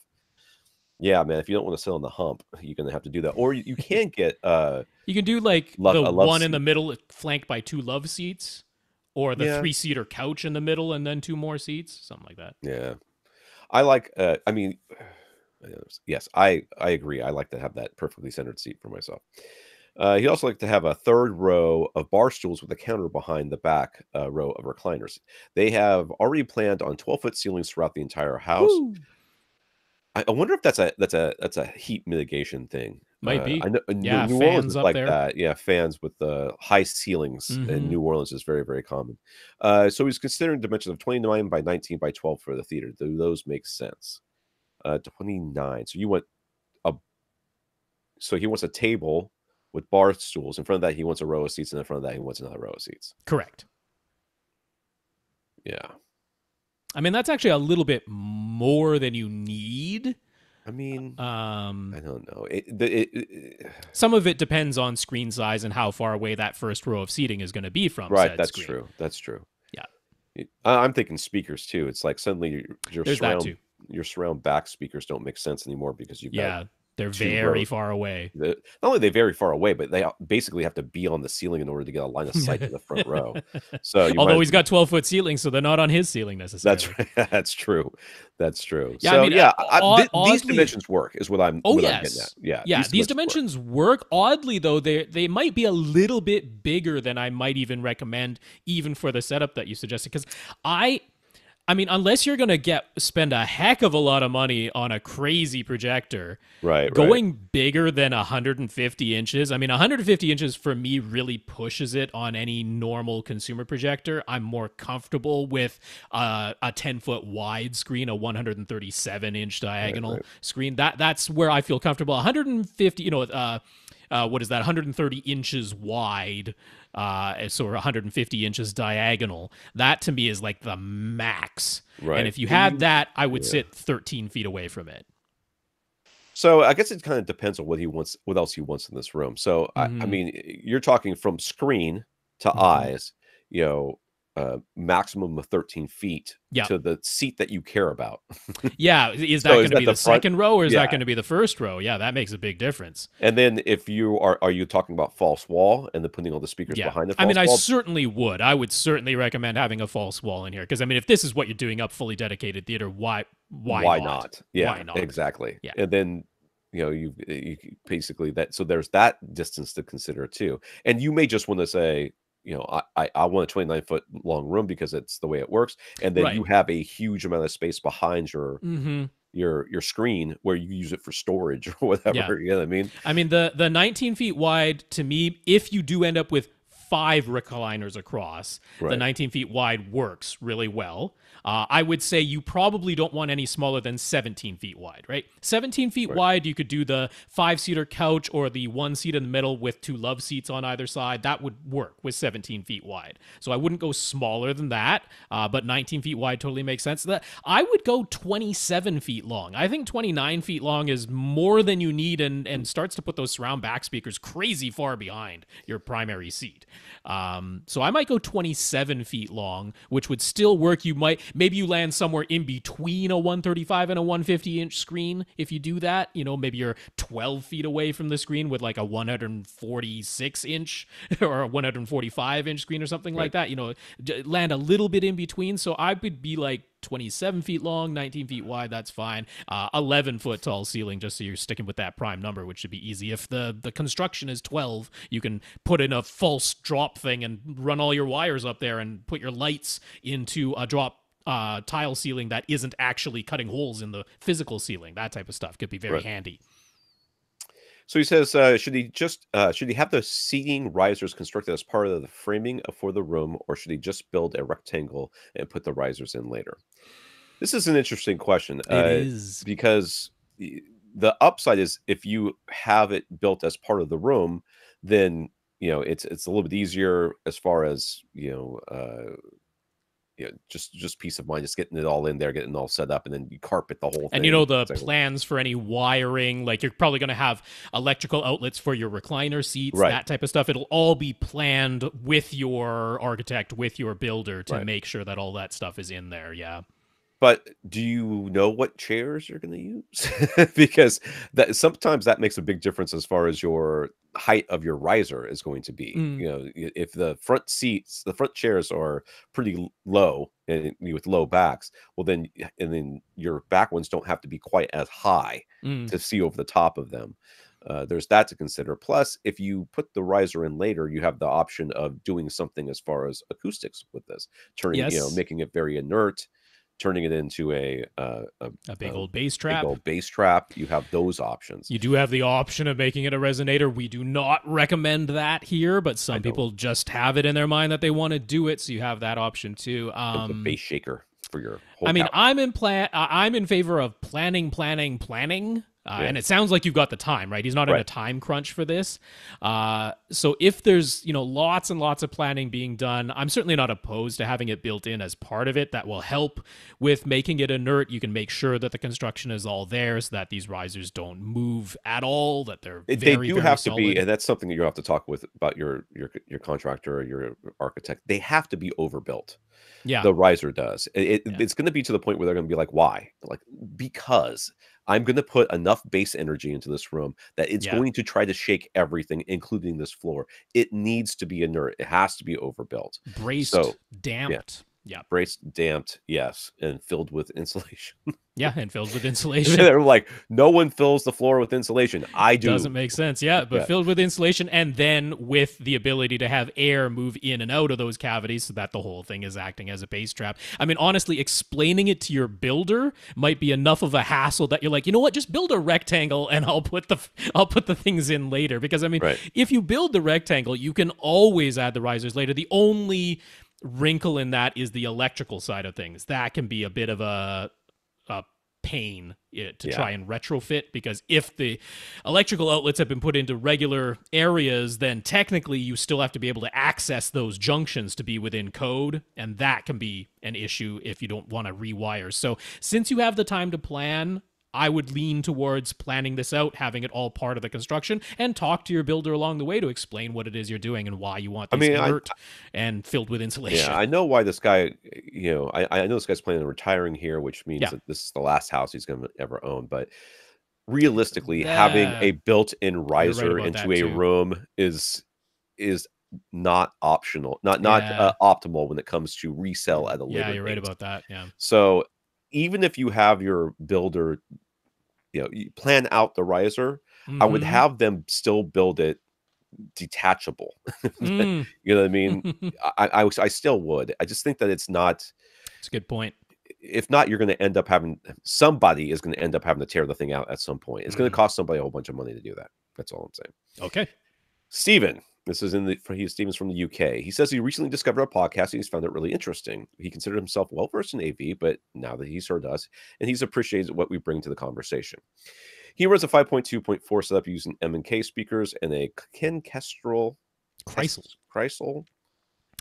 Yeah, man, if you don't want to sit on the hump, you're going to have to do that. Or you can get... you can do like the one in the middle flanked by 2 love seats. Or the 3-seater couch in the middle and then 2 more seats, something like that. Yeah. I like, yes, I agree. I like to have that perfectly centered seat for myself. He'd also like to have a 3rd row of bar stools with a counter behind the back row of recliners. They have already planned on 12-foot ceilings throughout the entire house. Woo! I wonder if that's a heat mitigation thing. Might be. I know, New Orleans is like there. That. Yeah, fans with the high ceilings in New Orleans is very, very common. So he's considering dimensions of 29 by 19 by 12 for the theater. Do those make sense? 29. So he wants a table with bar stools. In front of that, he wants a row of seats, and in front of that, he wants another row of seats. Correct. Yeah. I mean, that's actually a little bit more than you need. I mean, I don't know. Some of it depends on screen size and how far away that first row of seating is going to be from. Right, that's true. That's true. Yeah, I'm thinking speakers too. It's like suddenly your surround back speakers don't make sense anymore because you've got they're very far away. Not only are they very far away, but they basically have to be on the ceiling in order to get a line of sight to the front row. So, although he's got 12-foot ceilings, so they're not on his ceiling necessarily. That's right. That's true. That's true. Yeah, so I mean, these dimensions work, is what I'm. Oh, getting yes. At. Yeah. These dimensions work. Oddly, though, they might be a little bit bigger than I might even recommend, even for the setup that you suggested, because I mean, unless you're going to spend a heck of a lot of money on a crazy projector, going bigger than 150 inches. I mean, 150 inches for me really pushes it on any normal consumer projector. I'm more comfortable with a 10-foot wide screen, a 137-inch diagonal screen. That's where I feel comfortable. 150, what is that? 130 inches wide. So 150 inches diagonal. That to me is like the max. Right. And if you had that, I would sit 13 feet away from it. So I guess it kind of depends on what else he wants in this room. So I mean, you're talking from screen to eyes, maximum of 13 feet to the seat that you care about. Is that going to be the second row or is that going to be the first row? Yeah, that makes a big difference. And then if you are you talking about false wall and then putting all the speakers behind the false wall? I certainly would. I would certainly recommend having a false wall in here because, I mean, if this is what you're doing up fully dedicated theater, why not? Yeah, why not? Exactly. Yeah. And then you basically so there's that distance to consider too. And you may just want to say, I want a 29-foot long room because it's the way it works. And then you have a huge amount of space behind your your screen where you use it for storage or whatever. Yeah. You know what I mean? I mean, the 19 feet wide, to me, if you do end up with 5 recliners across, the 19 feet wide works really well. I would say you probably don't want any smaller than 17 feet wide, right? 17 feet wide, you could do the 5-seater couch or the 1 seat in the middle with 2 love seats on either side. That would work with 17 feet wide. So I wouldn't go smaller than that, but 19 feet wide totally makes sense. I would go 27 feet long. I think 29 feet long is more than you need and starts to put those surround back speakers crazy far behind your primary seat. So I might go 27 feet long, which would still work. Maybe you land somewhere in between a 135 and a 150-inch screen. If you do that, maybe you're 12 feet away from the screen with like a 146-inch or a 145-inch screen or something like that. Land a little bit in between. So I would be like 27 feet long, 19 feet wide, that's fine. 11-foot tall ceiling, just so you're sticking with that prime number, which should be easy. If the construction is 12, you can put in a false drop thing and run all your wires up there and put your lights into a drop tile ceiling that isn't actually cutting holes in the physical ceiling. That type of stuff could be very handy. So he says, should he have the seating risers constructed as part of the framing for the room, or should he just build a rectangle and put the risers in later? This is an interesting question. It is. Because the upside is if you have it built as part of the room, then it's a little bit easier as far as just peace of mind, just getting it all in there, getting it all set up, and then you carpet the whole thing. And the plans for any wiring, like you're probably going to have electrical outlets for your recliner seats, that type of stuff. It'll all be planned with your architect, with your builder to make sure that all that stuff is in there. Yeah. But do you know what chairs you're going to use? Because sometimes that makes a big difference as far as your height of your riser is going to be. If the front chairs are pretty low and with low backs, well then your back ones don't have to be quite as high to see over the top of them. There's that to consider. Plus, if you put the riser in later, you have the option of doing something as far as acoustics with this, making it very inert, turning it into a big old bass trap. You have those options. You do have the option of making it a resonator. We do not recommend that here, but some people just have it in their mind that they want to do it, so you have that option too. A bass shaker for your whole house. I'm in favor of planning. And it sounds like you've got the time, right? He's not in a time crunch for this. So if there's, lots and lots of planning being done, I'm certainly not opposed to having it built in as part of it. That will help with making it inert. You can make sure that the construction is all there so that these risers don't move at all, that they do have solid. To be, and that's something that you have to talk about your contractor or your architect. They have to be overbuilt. Yeah. The riser does. It's going to be to the point where they're going to be like, why? Like, because I'm going to put enough base energy into this room that it's going to try to shake everything, including this floor. It needs to be inert. It has to be overbuilt. Braced, damped. Yeah. Braced, damped, yes, and filled with insulation. Yeah, and filled with insulation. They're like, no one fills the floor with insulation. I do. Doesn't make sense. Yeah, but filled with insulation, and then with the ability to have air move in and out of those cavities so that the whole thing is acting as a bass trap. I mean, honestly, explaining it to your builder might be enough of a hassle that you're like, you know what, just build a rectangle and I'll put the things in later. Because I mean, if you build the rectangle, you can always add the risers later. The only wrinkle in that is the electrical side of things. That can be a bit of a pain to try and retrofit, because if the electrical outlets have been put into regular areas, then technically you still have to be able to access those junctions to be within code, and that can be an issue if you don't want to rewire. So since you have the time to plan, I would lean towards planning this out, having it all part of the construction, and talk to your builder along the way to explain what it is you're doing and why you want these inert and filled with insulation. Yeah, I know why this guy, I know this guy's planning on retiring here, which means that this is the last house he's going to ever own. But realistically, having a built-in riser into a room is not optional, not optimal when it comes to resell at a later date. You're right about that. Yeah. So even if you have your builder, you plan out the riser, I would have them still build it detachable. You know what I mean? I still would. I just think that it's not. It's a good point. if not, you're going to end up somebody is going to end up having to tear the thing out at some point. It's going to cost somebody a whole bunch of money to do that. That's all I'm saying. Okay. Steven, Steven's from the UK. He says he recently discovered a podcast and he's found it really interesting. He considered himself well-versed in AV, but now that he's heard us, and he's appreciated what we bring to the conversation. He runs a 5.2.4 setup using M&K speakers and a Ken Kestrel Kreisel.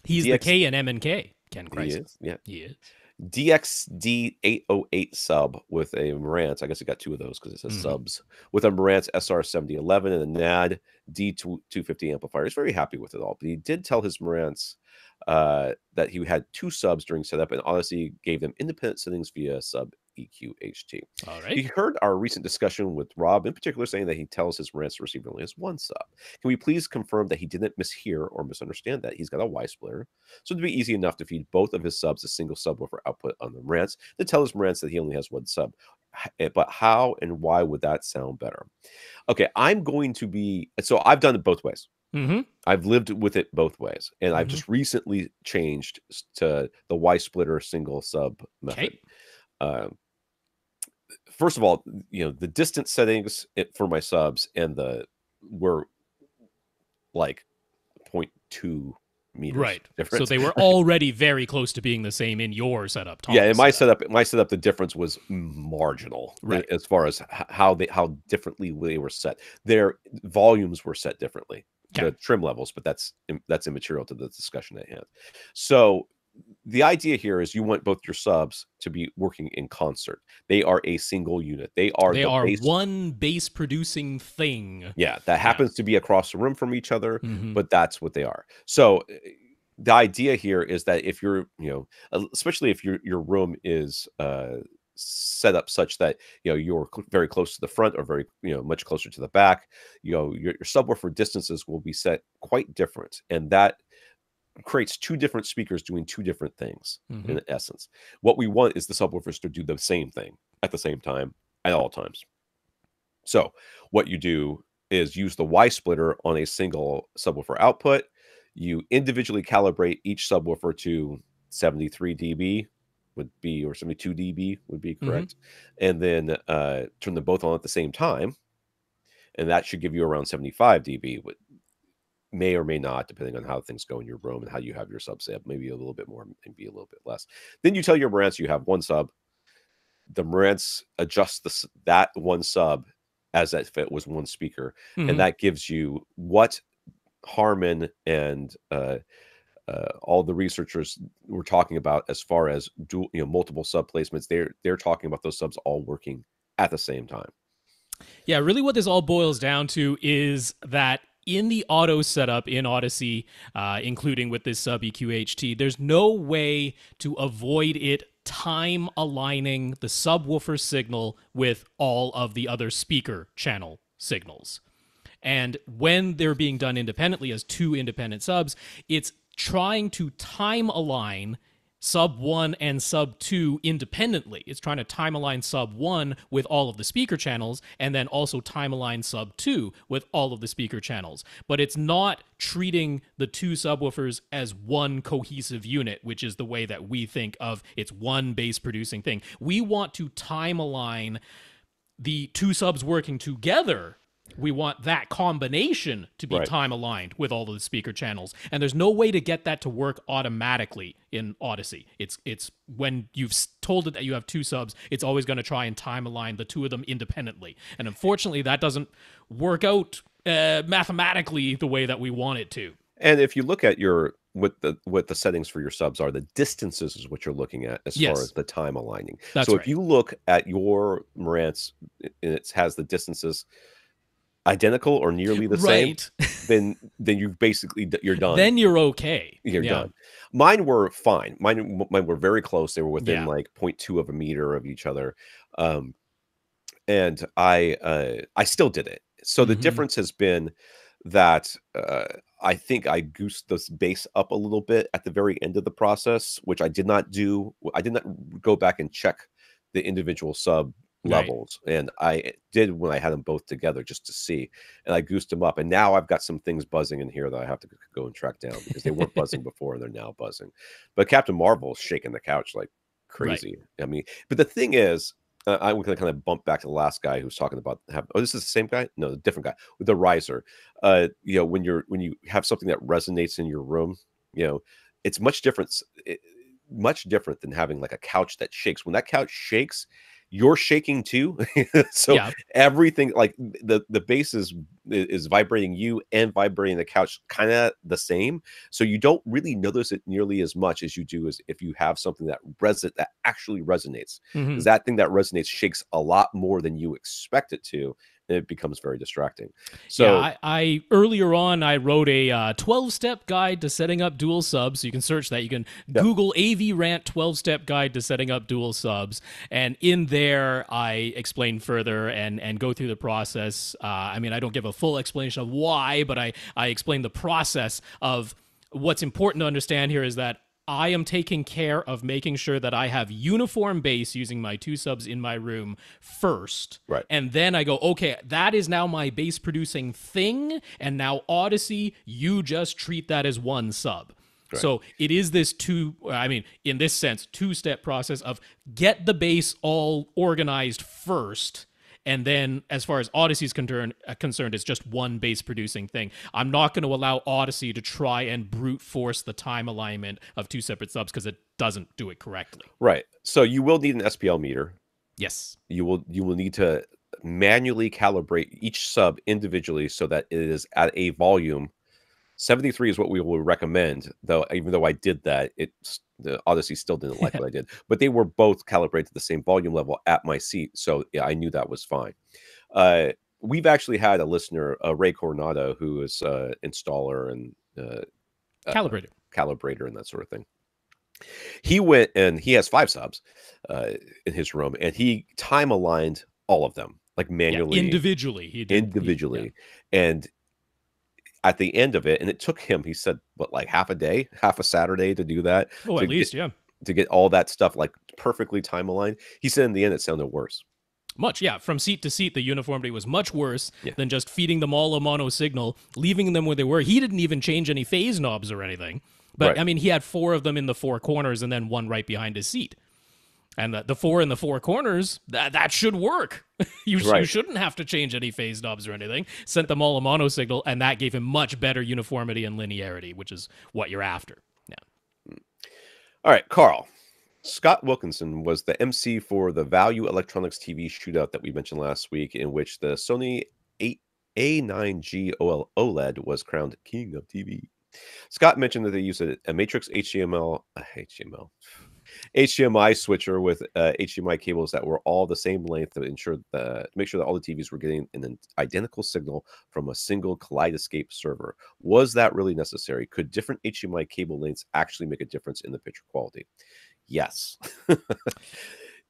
He's the K in M&K. Ken Kreisel. He is, yeah. He is. DXD808 sub with a Marantz. I guess it got two of those because it says subs. With a Marantz SR7011 and a NAD D250 amplifier. He's very happy with it all. But he did tell his Marantz that he had two subs during setup, and Odyssey gave them independent settings via sub EQ HT. All right. He heard our recent discussion with Rob, in particular, saying that he tells his Marantz receiver only has one sub. Can we please confirm that he didn't mishear or misunderstand that? He's got a Y splitter, so it'd be easy enough to feed both of his subs a single subwoofer output on the Marantz, to tell his Marantz that he only has one sub. But how and why would that sound better? Okay, I'm going to be... So I've done it both ways. I've lived with it both ways, and I've just recently changed to the Y splitter single sub method. First of all, the distance settings for my subs and were like 0.2 meters. Right. Difference. So they were already very close to being the same in your setup. Yeah, in my setup, the difference was marginal, right, as far as how differently they were set. Their volumes were set differently, the trim levels, but that's immaterial to the discussion at hand. So the idea here is you want both your subs to be working in concert. They are a single unit. They are one bass producing thing. Yeah, that happens to be across the room from each other, but that's what they are. So the idea here is that if you're, especially if your room is set up such that you're very close to the front or very much closer to the back, your subwoofer distances will be set quite different, and that creates two different speakers doing two different things in essence. What we want is the subwoofers to do the same thing at the same time at all times. So what you do is use the Y splitter on a single subwoofer output. You individually calibrate each subwoofer to 73 dB would be, or 72 dB would be correct. And then turn them both on at the same time. And that should give you around 75 dB. May or may not, depending on how things go in your room and how you have your sub set, maybe a little bit more, maybe a little bit less. Then you tell your Marantz you have one sub. The Marantz adjusts that one sub as if it was one speaker, and that gives you what Harman and all the researchers were talking about as far as multiple sub placements. They're talking about those subs all working at the same time. Yeah, really, what this all boils down to is that in the auto setup in Odyssey, including with this sub EQHT, there's no way to avoid it time aligning the subwoofer signal with all of the other speaker channel signals. And when they're being done independently as two independent subs, it's trying to time align sub 1 and sub 2 independently. It's trying to time align sub 1 with all of the speaker channels, and then also time align sub 2 with all of the speaker channels. But it's not treating the two subwoofers as one cohesive unit, which is the way that we think of it's one bass producing thing. We want to time align the two subs working together. We want that combination to be time aligned with all of the speaker channels. And there's no way to get that to work automatically in Odyssey. It's when you've told it that you have two subs, it's always going to try and time align the two of them independently. And unfortunately, that doesn't work out mathematically the way that we want it to. And if you look at what the settings for your subs are, the distances is what you're looking at as far as the time aligning. That's so if you look at your Marantz, and it has the distances identical or nearly the same, then you're done. Then you're okay. You're done. Mine were fine. Mine were very close. They were within like 0.2 of a meter of each other. And I still did it. So the difference has been that I think I goosed the bass up a little bit at the very end of the process, which I did not do. I did not go back and check the individual sub levels, and I did when I had them both together just to see, and I goosed them up, and now I've got some things buzzing in here that I have to go and track down because they weren't buzzing before and they're now buzzing. But Captain Marvel's shaking the couch like crazy. Right. I mean, but the thing is, I'm going to kind of bump back to the last guy who's talking about. This is the same guy? No, the different guy with the riser. You know, when you have something that resonates in your room, you know, it's much different than having like a couch that shakes. When that couch shakes, you're shaking too. So everything, like the bass is vibrating you and vibrating the couch kind of the same. So you don't really notice it nearly as much as you do as if you have something that actually resonates. Because that thing that resonates shakes a lot more than you expect it to. And it becomes very distracting. So I earlier on I wrote a 12-step guide to setting up dual subs. So you can search that. You can Google AV Rant 12-step guide to setting up dual subs, and in there I explain further and go through the process. I mean, I don't give a full explanation of why, but I explain the process of what's important to understand here is that I am taking care of making sure that I have uniform bass using my 2 subs in my room first. Right. And then I go, okay, that is now my bass producing thing. And now Odyssey, you just treat that as 1 sub. Right. So it is this in this sense, 2-step process of get the bass all organized first. And then as far as Odyssey is concerned, it's just 1 bass producing thing. I'm not going to allow Odyssey to try and brute force the time alignment of 2 separate subs because it doesn't do it correctly. Right. So you will need an SPL meter. Yes. You will need to manually calibrate each sub individually so that it is at a volume. 73 is what we will recommend, though. Even though I did that, the Odyssey still didn't like what I did. But they were both calibrated to the same volume level at my seat, so yeah, I knew that was fine. We've actually had a listener, Ray Coronado, who is installer and calibrator and that sort of thing. He went and he has 5 subs in his room, and he time aligned all of them, like manually, individually. He did. And at the end of it, and it took him, he said, what, like half a Saturday to do that? Oh, at least, to get all that stuff like perfectly time aligned. He said in the end it sounded worse. Much, yeah. From seat to seat, the uniformity was much worse than just feeding them all a mono signal, leaving them where they were. He didn't even change any phase knobs or anything. But, I mean, he had 4 of them in the 4 corners and then 1 right behind his seat. And the 4 in the 4 corners, that should work. You shouldn't have to change any phase knobs or anything. Sent them all a mono signal, and that gave him much better uniformity and linearity, which is what you're after. Yeah. All right, Carl. Scott Wilkinson was the MC for the Value Electronics TV shootout that we mentioned last week, in which the Sony A9G OLED was crowned King of TV. Scott mentioned that they used a Matrix HDMI switcher with HDMI cables that were all the same length to make sure that all the TVs were getting an identical signal from a single Kaleidoscape server. Was that really necessary? Could different HDMI cable lengths actually make a difference in the picture quality? Yes.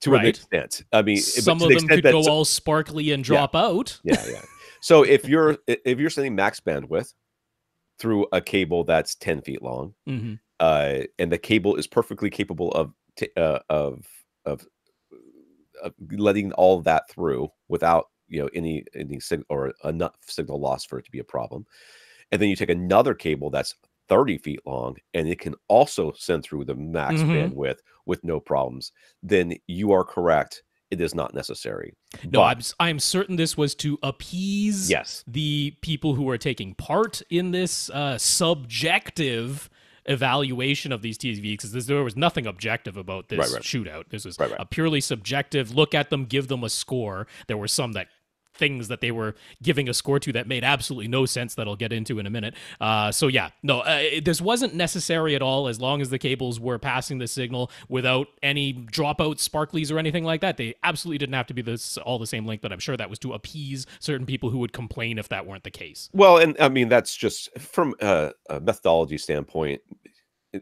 To an extent. I mean, some of them could go all sparkly and drop out. Yeah. So if you're sending max bandwidth through a cable that's 10 feet long, and the cable is perfectly capable of letting all of that through without any signal or enough signal loss for it to be a problem, and then you take another cable that's 30 feet long and it can also send through the max bandwidth with no problems, then you are correct. It is not necessary. No, I'm certain this was to appease the people who are taking part in this subjective evaluation of these TVs, because there was nothing objective about this shootout. This was a purely subjective look at them, give them a score. There were some things that they were giving a score to that made absolutely no sense that I'll get into in a minute. This wasn't necessary at all as long as the cables were passing the signal without any dropout sparklies or anything like that. They absolutely didn't have to be all the same length, but I'm sure that was to appease certain people who would complain if that weren't the case. Well, and I mean, that's just from a methodology standpoint,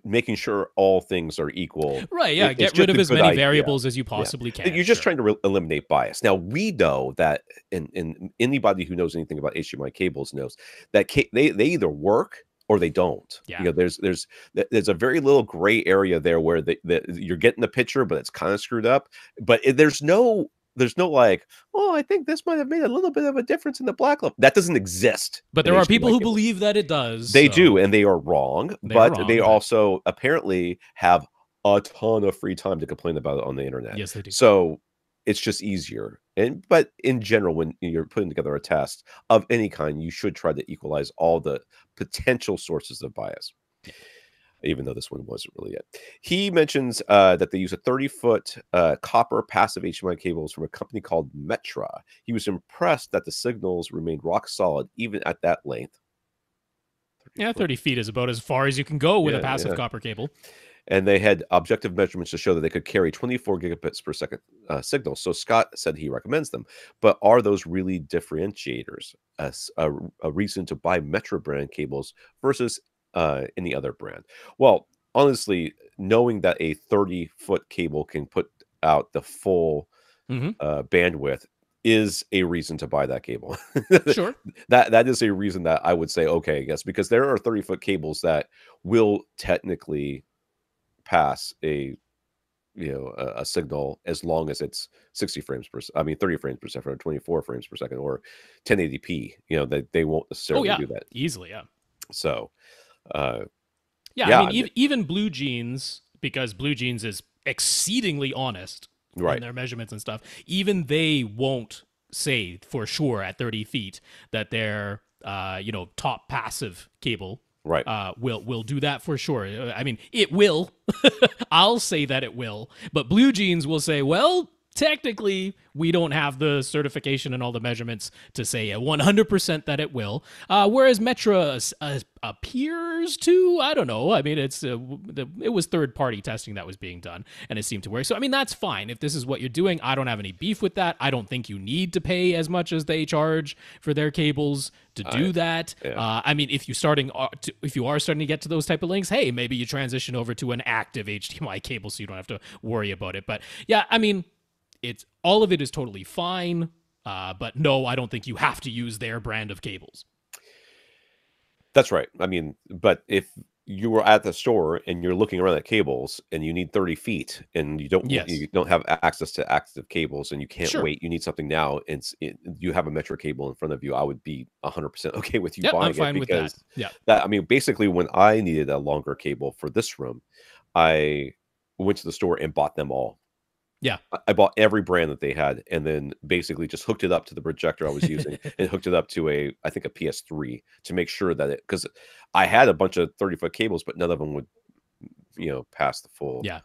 making sure all things are equal. Right, yeah. Get rid of as many variables as you possibly can. You're just trying to eliminate bias. Now, we know that, and anybody who knows anything about HDMI cables knows that they either work or they don't. Yeah. There's a very little gray area there where you're getting the picture, but it's kind of screwed up. But there's no like, oh, I think this might have made a little bit of a difference in the black level. That doesn't exist. But there are people who believe that it does. They do, and they are wrong. They also apparently have a ton of free time to complain about it on the internet. Yes, they do. So it's just easier. But in general, when you're putting together a test of any kind, you should try to equalize all the potential sources of bias. Yeah. Even though this one wasn't really it. He mentions that they use a 30-foot copper passive HDMI cables from a company called Metra. He was impressed that the signals remained rock solid even at that length. 30 feet is about as far as you can go with a passive copper cable. And they had objective measurements to show that they could carry 24 gigabits per second signals. So Scott said he recommends them. But are those really differentiators as a reason to buy Metra brand cables versus any other brand? Well, honestly, knowing that a 30-foot cable can put out the full bandwidth is a reason to buy that cable. Sure. That is a reason that I would say, okay, yes, because there are 30-foot cables that will technically pass a signal as long as it's 30 frames per second, or 24 frames per second, or 1080p. They won't necessarily do that easily. So I mean, even Blue Jeans, because Blue Jeans is exceedingly honest in their measurements and stuff, even they won't say for sure at 30 feet that their top passive cable will do that for sure. I mean, it will. I'll say that it will, but Blue Jeans will say, well, technically, we don't have the certification and all the measurements to say 100% that it will. Whereas Metra appears to, I don't know. I mean, it was third-party testing that was being done, and it seemed to work. So, I mean, that's fine. If this is what you're doing, I don't have any beef with that. I don't think you need to pay as much as they charge for their cables to do that. Yeah. I mean, if you are starting to get to those type of links, hey, maybe you transition over to an active HDMI cable so you don't have to worry about it. But yeah, I mean, all of it is totally fine, but no, I don't think you have to use their brand of cables. That's right. I mean, but if you were at the store and you're looking around at cables and you need 30 feet and you don't have access to active cables and you can't wait, you need something now, and you have a Metra cable in front of you, I would be 100% okay with you buying it, because I mean, basically, when I needed a longer cable for this room, I went to the store and bought them all. Yeah, I bought every brand that they had, and then basically just hooked it up to the projector I was using and hooked it up to a PS3 to make sure that because I had a bunch of 30-foot cables, but none of them would, pass the full. Yeah.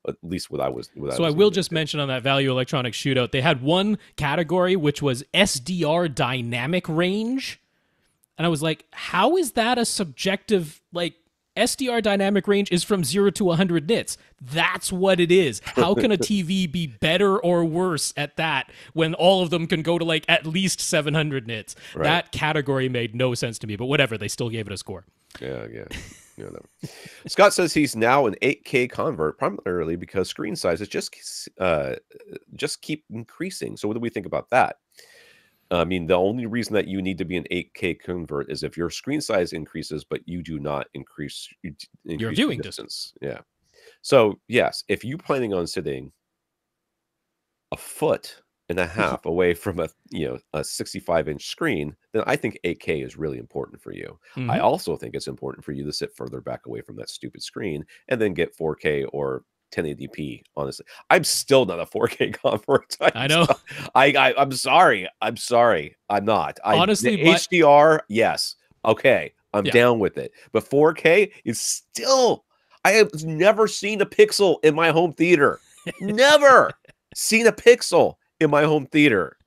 At least what I was. So I will just mention on that Value Electronics shootout, they had one category which was SDR dynamic range, and I was like, how is that a subjective SDR dynamic range is from 0 to 100 nits. That's what it is. How can a TV be better or worse at that when all of them can go to at least 700 nits? Right. That category made no sense to me, but whatever. They still gave it a score. Yeah. Scott says he's now an 8K convert, primarily because screen sizes just keep increasing. So what do we think about that? I mean, the only reason that you need to be an 8K convert is if your screen size increases, but you do not increase your viewing distance. Yeah. So, yes, if you're planning on sitting a foot and a half away from a 65-inch screen, then I think 8K is really important for you. Mm-hmm. I also think it's important for you to sit further back away from that stupid screen and then get 4K or 1080p. Honestly, I'm still not a 4K convert. I know. I'm sorry. I'm not. Honestly, HDR, yes, okay, I'm down with it. But 4K is still. I have never seen a pixel in my home theater. Never seen a pixel in my home theater.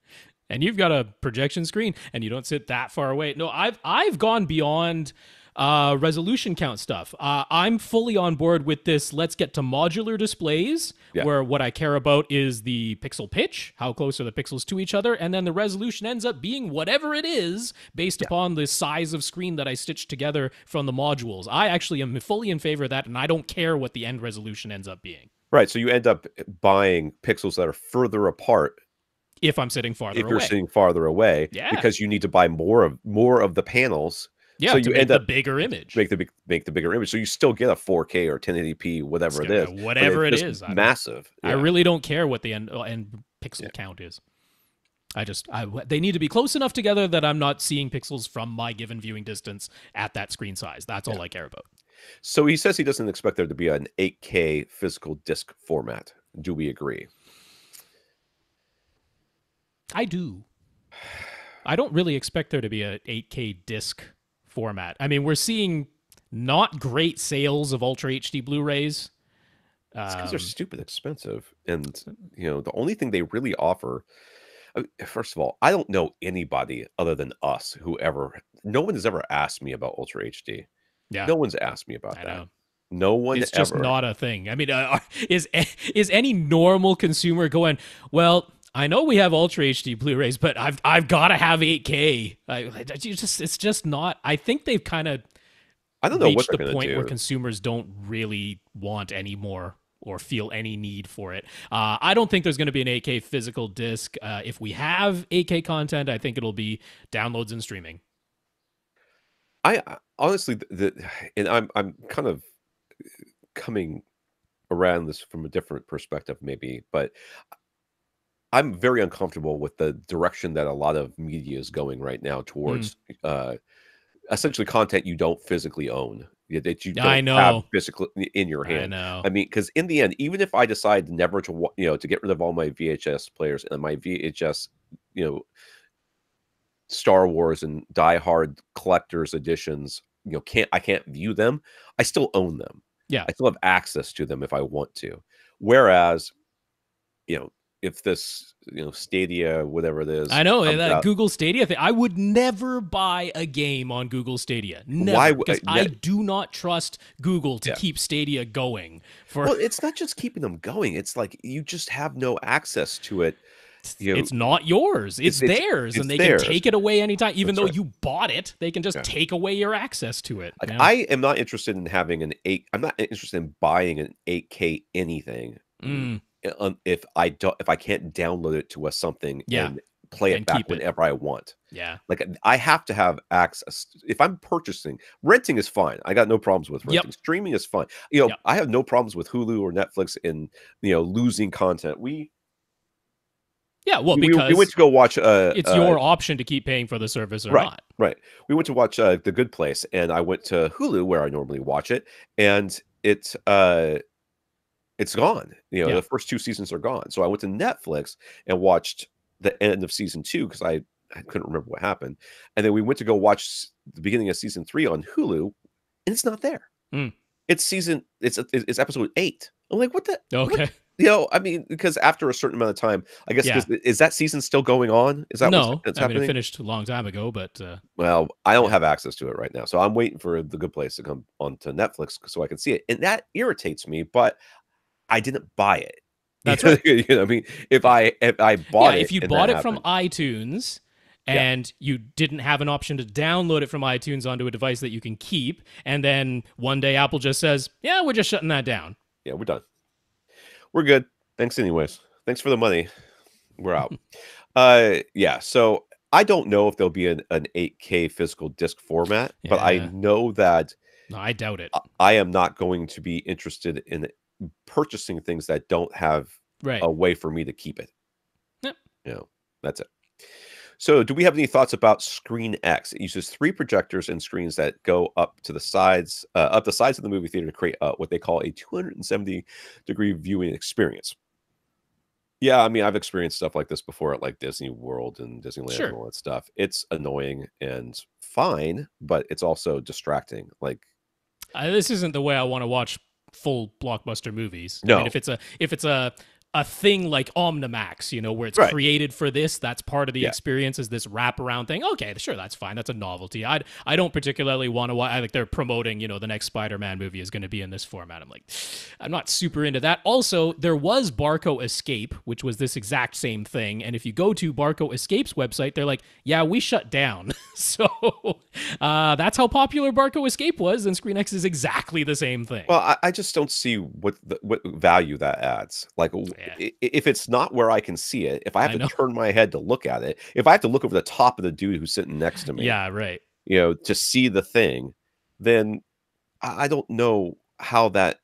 And you've got a projection screen, and you don't sit that far away. No, I've gone beyond resolution count stuff. I'm fully on board with this. Let's get to modular displays, where what I care about is the pixel pitch, how close are the pixels to each other, and then the resolution ends up being whatever it is based upon the size of screen that I stitched together from the modules. I actually am fully in favor of that, and I don't care what the end resolution ends up being. Right, so you end up buying pixels that are further apart. If I'm sitting farther away. If you're sitting farther away, because you need to buy more of the panels. Yeah, so you end up bigger image. Make the bigger image. So you still get a 4K or 1080p, whatever it is. Whatever it is. Massive. I really don't care what the end pixel count is. They need to be close enough together that I'm not seeing pixels from my given viewing distance at that screen size. That's all I care about. So he says he doesn't expect there to be an 8K physical disc format. Do we agree? I do. I don't really expect there to be a 8K disc format. I mean, we're seeing not great sales of Ultra HD Blu-rays. It's because they're stupid expensive. And, the only thing they really offer, first of all, I don't know anybody other than us no one has ever asked me about Ultra HD. Yeah. No one's asked me about I that. know. No one It's ever. just not a thing. I mean, is any normal consumer going, well, I know we have Ultra HD Blu-rays, but I've got to have 8K. It's just not. I think they've kind of reached the point where consumers don't really want any more or feel any need for it. I don't think there's going to be an 8K physical disc. If we have 8K content, I think it'll be downloads and streaming. I honestly, and I'm kind of coming around this from a different perspective, maybe, but I'm very uncomfortable with the direction that a lot of media is going right now towards essentially content you don't physically own, that you don't have physically in your hand. I mean, because in the end, even if I decide never to, to get rid of all my VHS players and my VHS, Star Wars and Die Hard collector's editions, I can't view them. I still own them. Yeah, I still have access to them if I want to. Whereas, if this, Stadia, whatever it is, I know that Google Stadia thing. I would never buy a game on Google Stadia. Never. Why? Because I do not trust Google to keep Stadia going. Well, it's not just keeping them going. It's like you just have no access to it. It's not yours. It's theirs, and they can take it away anytime. Even though you bought it, they can just take away your access to it. Like, I am not interested in having I'm not interested in buying an 8K anything. If I can't download it to something and play it back whenever I want. Yeah. Like, I have to have access. If I'm purchasing, renting is fine. I got no problems with renting. Streaming is fine. I have no problems with Hulu or Netflix in, losing content. Because we went to go watch. It's your option to keep paying for the service or not. Right. We went to watch The Good Place, and I went to Hulu where I normally watch it, and it's gone. The first 2 seasons are gone. So I went to Netflix and watched the end of season 2 because I couldn't remember what happened, and then we went to go watch the beginning of season 3 on Hulu, and it's not there. It's episode 8. I'm like, what the? Okay. What? I mean, because after a certain amount of time, I guess, is that season still going on? Is that what's happening? It finished a long time ago, but well, I don't have access to it right now, so I'm waiting for The Good Place to come onto Netflix so I can see it, and that irritates me. But I didn't buy it. That's right. I mean, if I bought it, if you bought it from iTunes and you didn't have an option to download it from iTunes onto a device that you can keep, and then one day Apple just says, "Yeah, we're just shutting that down." Yeah, we're done. We're good. Thanks anyways. Thanks for the money. We're out. So I don't know if there'll be an 8K physical disc format, but I know that I doubt it. I am not going to be interested in purchasing things that don't have a way for me to keep it. Yep. That's it. So do we have any thoughts about Screen X? It uses 3 projectors and screens that go up to the sides, of the movie theater to create what they call a 270-degree viewing experience. Yeah, I mean, I've experienced stuff like this before at like Disney World and Disneyland and all that stuff. It's annoying and fine, but it's also distracting. Like, this isn't the way I want to watch full blockbuster movies. No. I mean, if it's a thing like Omnimax, where it's created for this, that's part of the experience, is this wraparound thing. Okay, sure, that's fine. That's a novelty. I don't particularly want to watch. I think they're promoting, the next Spider-Man movie is going to be in this format. I'm like, I'm not super into that. Also, there was Barco Escape, which was this exact same thing. And if you go to Barco Escape's website, they're like, yeah, we shut down. So that's how popular Barco Escape was, and ScreenX is exactly the same thing. Well, I just don't see what value that adds. Like, if it's not where I can see it, if I have to turn my head to look at it, if I have to look over the top of the dude who's sitting next to me, to see the thing, then I don't know how that,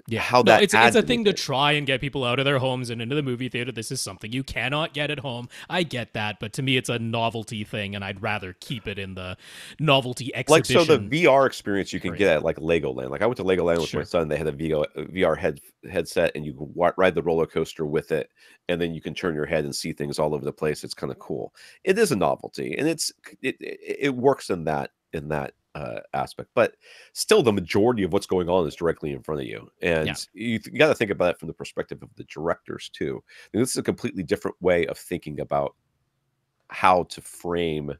Yeah. how No, that it's adds a thing to anything. try and get people out of their homes and into the movie theater. This is something you cannot get at home. I get that, but to me it's a novelty thing and I'd rather keep it in the novelty Like, so the exhibition. VR experience you can get area. at like Legoland. Like I went to Legoland with my Sure. son. They had a VR headset, and you can ride the roller coaster with it, and then you can turn your head and see things all over the place. It's kind of cool. It is a novelty, and it works in that aspect. But still, the majority of what's going on is directly in front of you, and Yeah. you got to think about it from the perspective of the directors too. And this is a completely different way of thinking about how to frame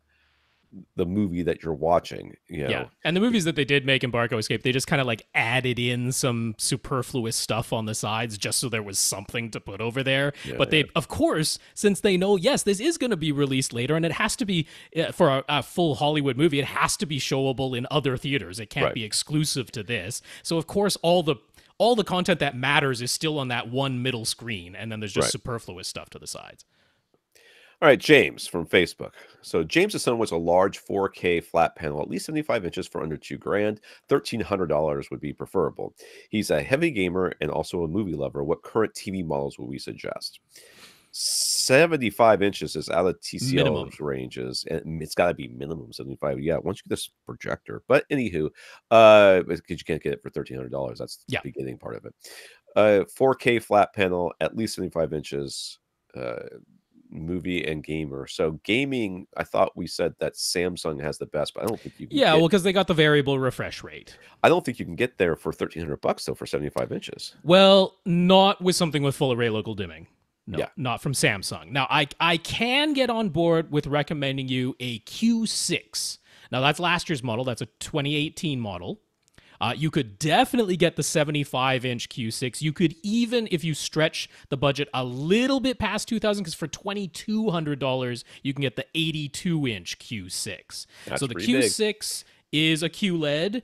the movie that you're watching, Yeah. And the movies that they did make in Barco Escape, they just kind of like added in some superfluous stuff on the sides just so there was something to put over there. But they, of course, since they know, yes, this is going to be released later and it has to be for a full Hollywood movie, it has to be showable in other theaters. It can't be exclusive to this. So, of course, all the content that matters is still on that one middle screen. And then there's just superfluous stuff to the sides. All right, James from Facebook. So James's son wants a large 4K flat panel, at least 75 inches for under $2,000. $1,300 would be preferable. He's a heavy gamer and also a movie lover. What current TV models would we suggest? 75 inches is out of TCL's ranges, and it's got to be minimum 75. Yeah, once you get this projector. But anywho, because you can't get it for $1,300. That's the beginning part of it. 4K flat panel, at least 75 inches. Movie and gamer. So gaming, I thought we said that Samsung has the best, but I don't think you can well, because they got the variable refresh rate. I don't think you can get there for $1,300 though for 75 inches. Well, not with something with full array local dimming. No, not from Samsung. Now, I can get on board with recommending you a Q6. Now, that's last year's model. That's a 2018 model. You could definitely get the 75-inch Q6. You could even, if you stretch the budget a little bit past $2,000, because for $2,200, you can get the 82-inch Q6. So the Q6 is a QLED.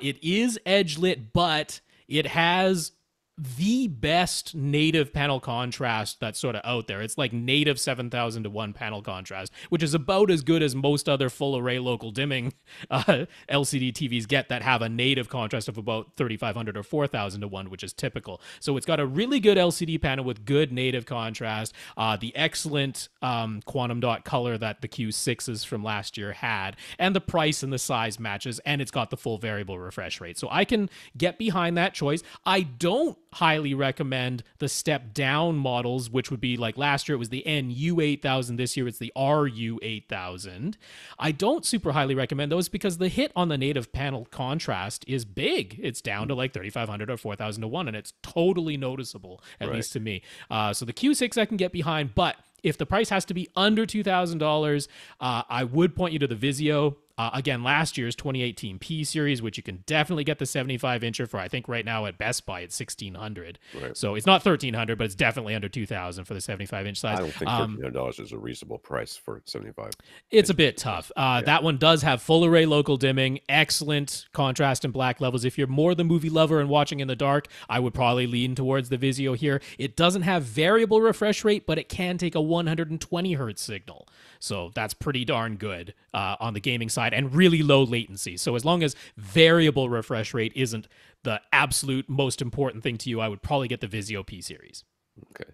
It is edge lit, but it has the best native panel contrast that's sort of out there. It's like native 7,000 to 1 panel contrast, which is about as good as most other full array local dimming LCD TVs get that have a native contrast of about 3,500 or 4,000 to 1, which is typical. So it's got a really good LCD panel with good native contrast, the excellent quantum dot color that the Q6s from last year had, and the price and the size matches, and it's got the full variable refresh rate. So I can get behind that choice. I don't highly recommend the step down models, which would be like last year it was the NU8000, this year it's the RU8000. I don't super highly recommend those because the hit on the native panel contrast is big. It's down to like 3,500 or 4,000 to 1, and it's totally noticeable, at least to me. So the Q6 I can get behind, but if the price has to be under $2,000, I would point you to the Vizio. Again, last year's 2018 P series, which you can definitely get the 75-incher for. I think right now at Best Buy it's $1,600. So it's not $1,300, but it's definitely under $2,000 for the 75-inch size. I don't think $1,300 is a reasonable price for 75. It's a bit tough. That one does have full array local dimming, excellent contrast and black levels. If you're more the movie lover and watching in the dark, I would probably lean towards the Vizio here. It doesn't have variable refresh rate, but it can take a 120 hertz signal. So that's pretty darn good on the gaming side and really low latency. So as long as variable refresh rate isn't the absolute most important thing to you, I would probably get the Vizio P series. Okay.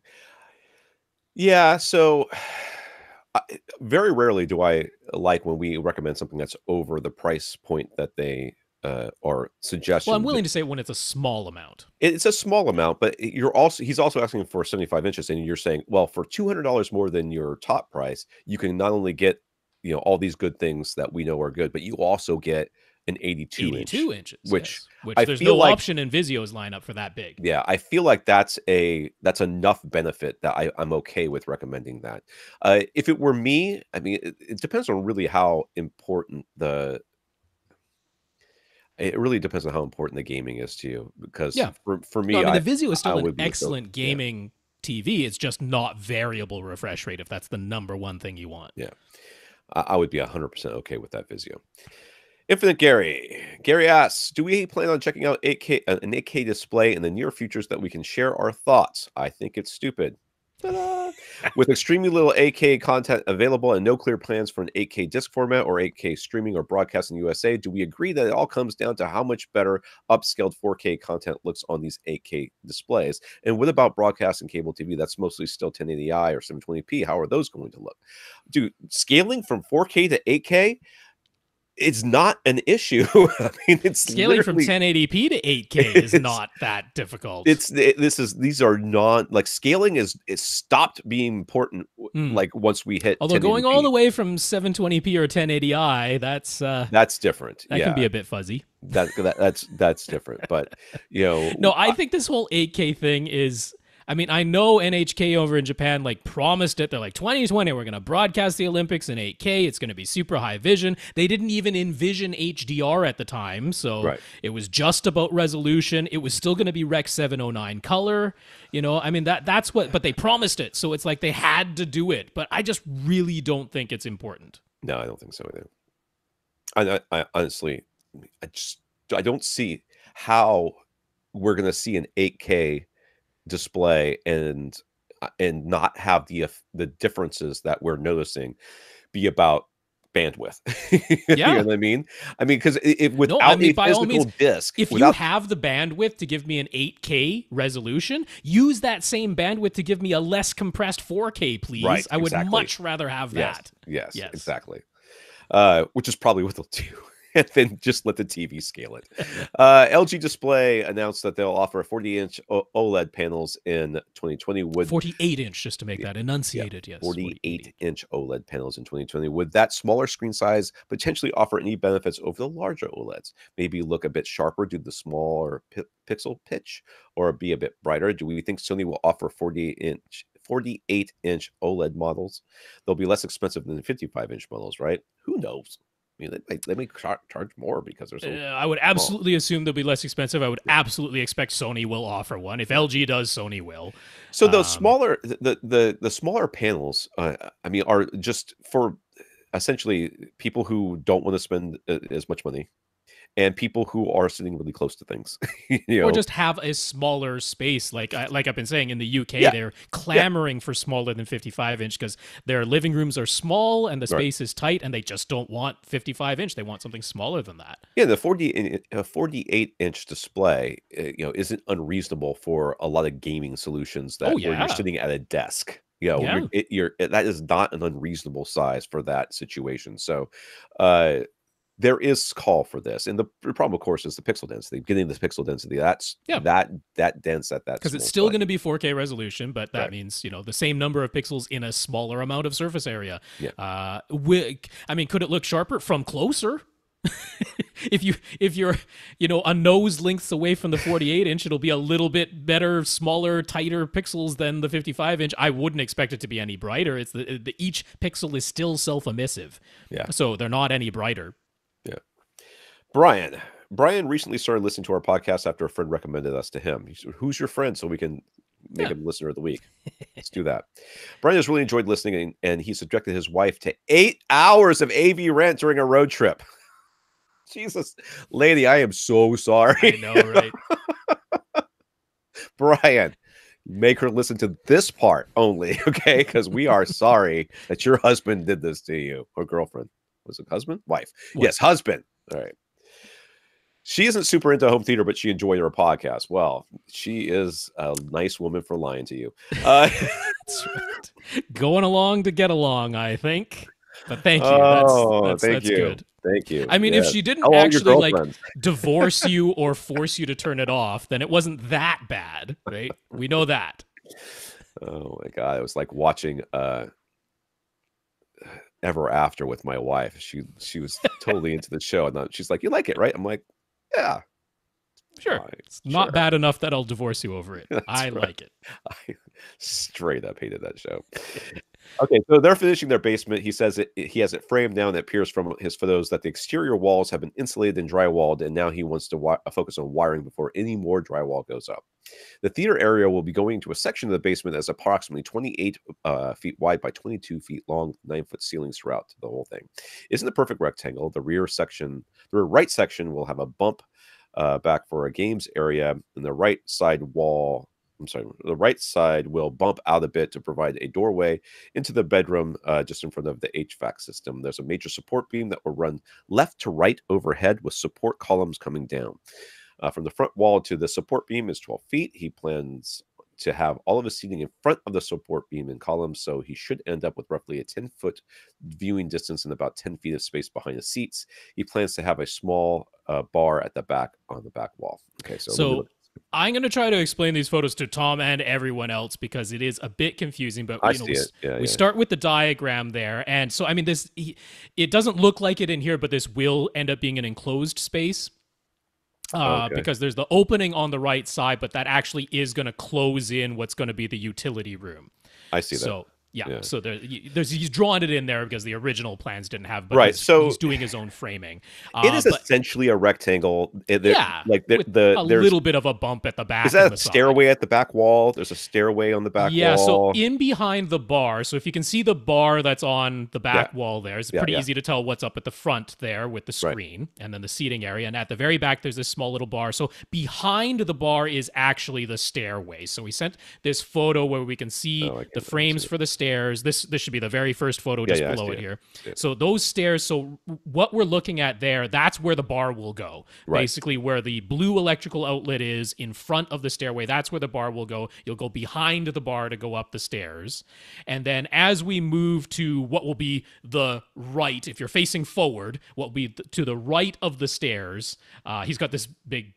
Yeah, so very rarely do I like when we recommend something that's over the price point that they are suggesting. Well, I'm willing to say when it's a small amount. It's a small amount, but he's also asking for 75 inches, and you're saying, well, for $200 more than your top price, you can not only get all these good things that we know are good, but you also get an 82 inches, which I there's feel no like, option in Vizio's lineup for that big. Yeah, I feel like that's enough benefit that I'm okay with recommending that. If it were me, I mean, it depends on really how important it really depends on how important the gaming is to you. Because for me, the Vizio is still an excellent gaming TV. It's just not variable refresh rate if that's the number one thing you want. Yeah, I would be 100% okay with that Vizio. Infinite Gary asks, do we plan on checking out an 8K display in the near future so that we can share our thoughts? I think it's stupid. Ta-da! With extremely little 8K content available and no clear plans for an 8K disc format or 8K streaming or broadcast in the USA, do we agree that it all comes down to how much better upscaled 4K content looks on these 8K displays? And what about broadcast and cable TV? That's mostly still 1080i or 720p. How are those going to look? Dude, scaling from 4K to 8K, it's not an issue. I mean, it's scaling from 1080p to 8K is not that difficult. These are not like scaling is stopped being important like once we hit. Although 1080p. Going all the way from 720p or 1080i, that's different. That can be a bit fuzzy. That's different. But no, I think this whole 8K thing is. I mean, I know NHK over in Japan promised it. They're like 2020, we're going to broadcast the Olympics in 8K. It's going to be super high vision. They didn't even envision HDR at the time, so It was just about resolution. It was still going to be Rec 709 color. I mean that's what. But they promised it, so it's like they had to do it. But I just really don't think it's important. No, I don't think so either. I honestly, I don't see how we're going to see an 8K display and not have the differences that we're noticing be about bandwidth. You know what I mean? Because without a physical disc, if you have the bandwidth to give me an 8K resolution, use that same bandwidth to give me a less compressed 4K, please. Right, I would much rather have that. Yes, exactly. Which is probably what they'll do. And then just let the TV scale it. LG Display announced that they'll offer 40-inch OLED panels in 2020. 48-inch, just to make that enunciated, yes. 48-inch OLED panels in 2020. Would that smaller screen size potentially offer any benefits over the larger OLEDs? Maybe look a bit sharper due to the smaller pixel pitch, or be a bit brighter? Do we think Sony will offer 48-inch OLED models? They'll be less expensive than the 55-inch models, right? Who knows? I mean, they may charge more because there's. I would absolutely assume they'll be less expensive. I would absolutely expect Sony will offer one. If LG does, Sony will. So those smaller, the smaller panels, I mean, are just for essentially people who don't want to spend as much money, and people who are sitting really close to things, or just have a smaller space. Like I've been saying, in the UK, they're clamoring for smaller than 55-inch because their living rooms are small and the space is tight, and they just don't want 55-inch. They want something smaller than that. Yeah, the 48-inch display, isn't unreasonable for a lot of gaming solutions that where you're sitting at a desk. That is not an unreasonable size for that situation. So, there is call for this, and the problem, of course, is the pixel density. Getting this pixel density, that's that dense at that, because it's still going to be 4K resolution, but that means the same number of pixels in a smaller amount of surface area. I mean, could it look sharper from closer? if you're a nose lengths away from the 48-inch, it'll be a little bit better, smaller, tighter pixels than the 55-inch. I wouldn't expect it to be any brighter. It's the each pixel is still self-emissive, so they're not any brighter. Brian recently started listening to our podcast after a friend recommended us to him. He said, "Who's your friend?" So we can make him listener of the week. Let's do that. Brian has really enjoyed listening, and he subjected his wife to 8 hours of AV Rant during a road trip. Jesus, lady, I am so sorry. I know, right? Brian, make her listen to this part only, okay? Because we are sorry that your husband did this to you, or girlfriend. Was it husband? Wife. Yes, husband. All right. She isn't super into home theater, but she enjoyed our podcast. Well, she is a nice woman for lying to you. That's right. Going along to get along, I think. But thank you. That's good. Thank you. I mean, if she didn't actually divorce you or force you to turn it off, then it wasn't that bad, right? We know that. Oh my God. It was like watching Ever After with my wife. She was totally into the show, and she's like, "You like it, right?" I'm like, "Yeah, sure. It's not bad enough that I'll divorce you over it. I like it." I straight up hated that show. Okay, so they're finishing their basement. He says he has it framed now, and it appears from his photos that the exterior walls have been insulated and drywalled, and now he wants to focus on wiring before any more drywall goes up. The theater area will be going to a section of the basement that's approximately 28 feet wide by 22 feet long, 9-foot ceilings throughout the whole thing. Isn't the perfect rectangle. The rear right section will have a bump back for a games area, and the right side wall the right side will bump out a bit to provide a doorway into the bedroom just in front of the HVAC system. There's a major support beam that will run left to right overhead with support columns coming down. From the front wall to the support beam is 12 feet. He plans to have all of his seating in front of the support beam and columns, so he should end up with roughly a 10-foot viewing distance and about 10 feet of space behind the seats. He plans to have a small bar at the back on the back wall. Okay, so I'm going to try to explain these photos to Tom and everyone else because it is a bit confusing, but we start with the diagram there. And so, I mean, it doesn't look like it in here, but this will end up being an enclosed space. Because there's the opening on the right side, but that actually is going to close in what's going to be the utility room. I see that. So yeah. So he's drawn it in there because the original plans didn't have. But right. he's doing his own framing. It is essentially a rectangle. Like there's a little bit of a bump at the back. Is that a stairway at the back wall? There's a stairway on the back wall. Yeah. So in behind the bar. So if you can see the bar that's on the back wall there, it's pretty easy to tell what's up at the front there with the screen and then the seating area. And at the very back, there's this small little bar. So behind the bar is actually the stairway. So we sent this photo where we can see the frames for the stairs. This should be the very first photo just below it here. So those stairs, so what we're looking at there, that's where the bar will go. Basically where the blue electrical outlet is in front of the stairway, that's where the bar will go. You'll go behind the bar to go up the stairs. And then as we move to what will be the right, if you're facing forward, what will be to the right of the stairs, he's got this big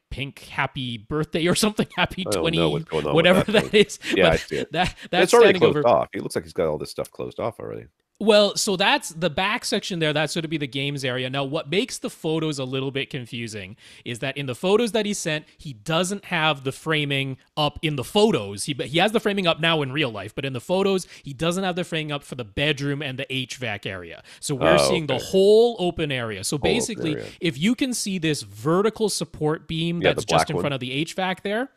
pink happy birthday or something, happy 20, whatever that is. Yeah, I see it. That's it's already closed off. It looks like he's got all this stuff closed off already. Well, so that's the back section there. That's going to be the games area. Now, what makes the photos a little bit confusing is that in the photos that he sent, he doesn't have the framing up in the photos. He has the framing up now in real life, but in the photos, he doesn't have the framing up for the bedroom and the HVAC area. So we're seeing the whole open area. So basically, if you can see this vertical support beam that's just in front of the HVAC there,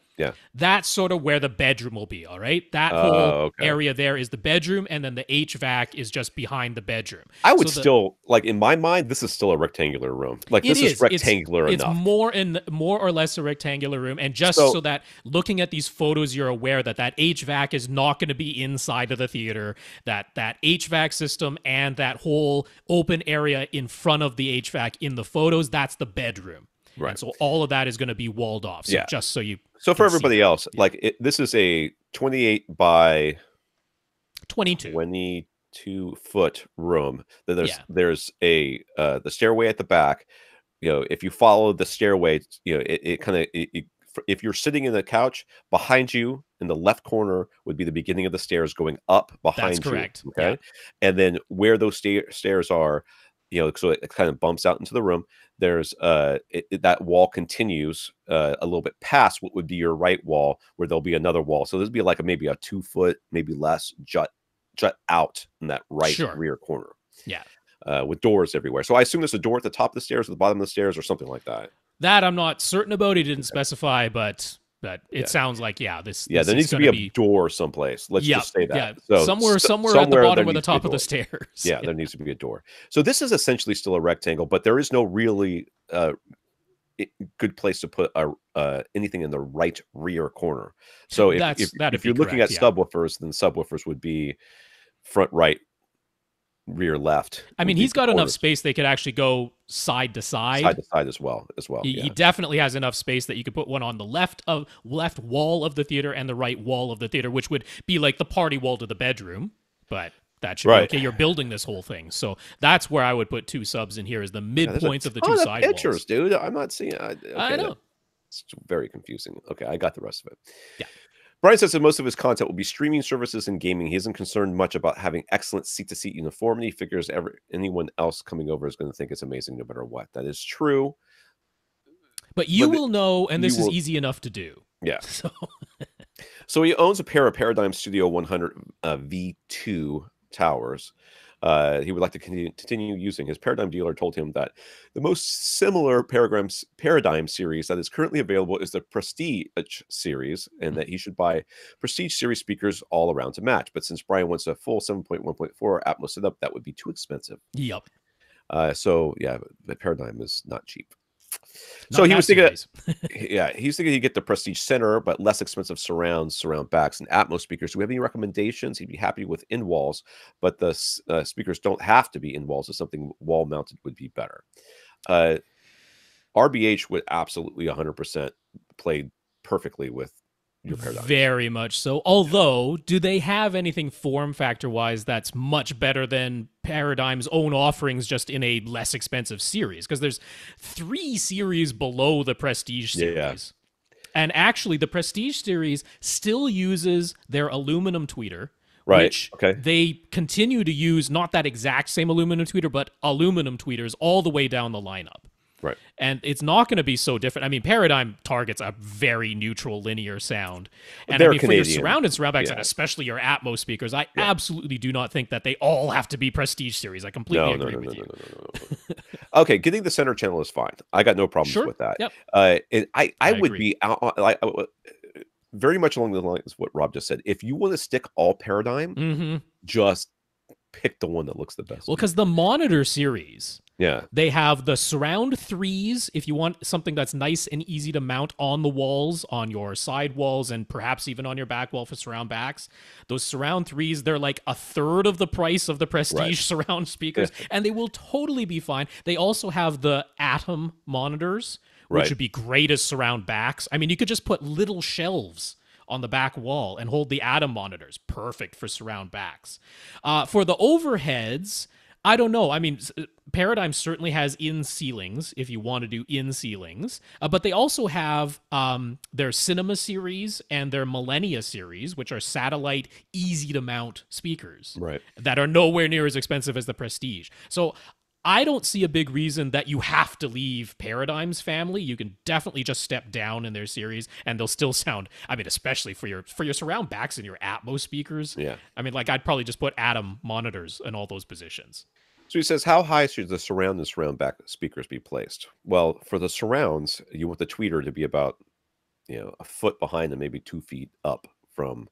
that's sort of where the bedroom will be, all right? That whole area there is the bedroom, and then the HVAC is just behind the bedroom. I would still, in my mind, this is still a rectangular room. This is rectangular enough. It's more or less a rectangular room, and just so that looking at these photos, you're aware that HVAC is not going to be inside of the theater, that HVAC system and that whole open area in front of the HVAC in the photos, that's the bedroom. Right. And so all of that is going to be walled off. So just so you... So for everybody else, this is a 28 by 22 foot room. There's the stairway at the back. If you follow the stairway, if you're sitting in the couch, behind you in the left corner would be the beginning of the stairs going up behind you. That's correct. Okay. Yeah. And then where those stairs are, so it kind of bumps out into the room. There's that wall continues a little bit past what would be your right wall, where there'll be another wall. So there's be maybe a 2 foot, maybe less jut out in that rear corner. Yeah. With doors everywhere. So I assume there's a door at the top of the stairs, at the bottom of the stairs, or something like that. That I'm not certain about. He didn't specify, but it sounds like this there needs to be a door someplace. Let's just say that. Yeah. So somewhere at the bottom or the top of the stairs. Yeah, there needs to be a door. So this is essentially still a rectangle, but there is no really good place to put anything in the right rear corner. So if you're looking at subwoofers, then subwoofers would be front right, rear left. I mean, he's got enough space they could actually go side to side as well. He definitely has enough space that you could put one on the left wall of the theater and the right wall of the theater, which would be like the party wall to the bedroom. But that should be okay. You're building this whole thing, so that's where I would put two subs in here, is the midpoints of the two side pictures, walls. Dude, I'm not seeing. I know. It's very confusing. Okay, I got the rest of it. Yeah. Brian says that most of his content will be streaming services and gaming. He isn't concerned much about having excellent seat-to-seat uniformity. He figures anyone else coming over is going to think it's amazing no matter what. That is true. But you will know, and this is easy enough to do. Yeah. So he owns a pair of Paradigm Studio 100 V2 towers. He would like to continue using. His Paradigm dealer told him that the most similar Paradigm series that is currently available is the Prestige series, and that he should buy Prestige series speakers all around to match. But since Brian wants a full 7.1.4 Atmos setup, that would be too expensive. Yep. So yeah, the Paradigm is not cheap. So he was thinking, series. yeah, he's thinking he'd get the Prestige Center, but less expensive surround backs, and Atmos speakers. Do we have any recommendations? He'd be happy with in walls, but the speakers don't have to be in walls. If something wall mounted would be better. RBH would absolutely 100% play perfectly with your Paradigm. Very much so. Although, do they have anything form factor wise that's much better than Paradigm's own offerings, just in a less expensive series? Because there's 3 series below the Prestige series. Yeah. And actually, the Prestige series still uses their aluminum tweeter, right. Which they continue to use, not that exact same aluminum tweeter, but aluminum tweeters all the way down the lineup. Right. And it's not going to be so different. I mean, Paradigm targets a very neutral linear sound. And I mean, for your surround and surround backs, and especially your Atmos speakers, I absolutely do not think that they all have to be Prestige series. I completely agree with you. No. Okay, getting the center channel is fine. I got no problems with that. Yep. And I would be very much along the lines of what Rob just said. If you want to stick all Paradigm, just pick the one that looks the best. Well, because the monitor series, yeah, they have the surround 3s. If you want something that's nice and easy to mount on the walls, on your side walls, and perhaps even on your back wall for surround backs, those surround 3s, they're like a third of the price of the Prestige surround speakers, and they will totally be fine. They also have the Atom monitors, which would be great as surround backs. I mean, you could just put little shelves on the back wall and hold the Atom monitors. Perfect for surround backs. For the overheads, I don't know. I mean, Paradigm certainly has in ceilings if you want to do in ceilings, but they also have their Cinema series and their Millennia series, which are satellite, easy to mount speakers that are nowhere near as expensive as the Prestige. So I don't see a big reason that you have to leave Paradigm's family. You can definitely just step down in their series and they'll still sound, I mean, especially for your surround backs and your Atmos speakers. Yeah. I mean, like, I'd probably just put Atom monitors in all those positions. So he says, how high should the surround and surround back speakers be placed? Well, for the surrounds, you want the tweeter to be about, a foot behind and maybe 2 feet up from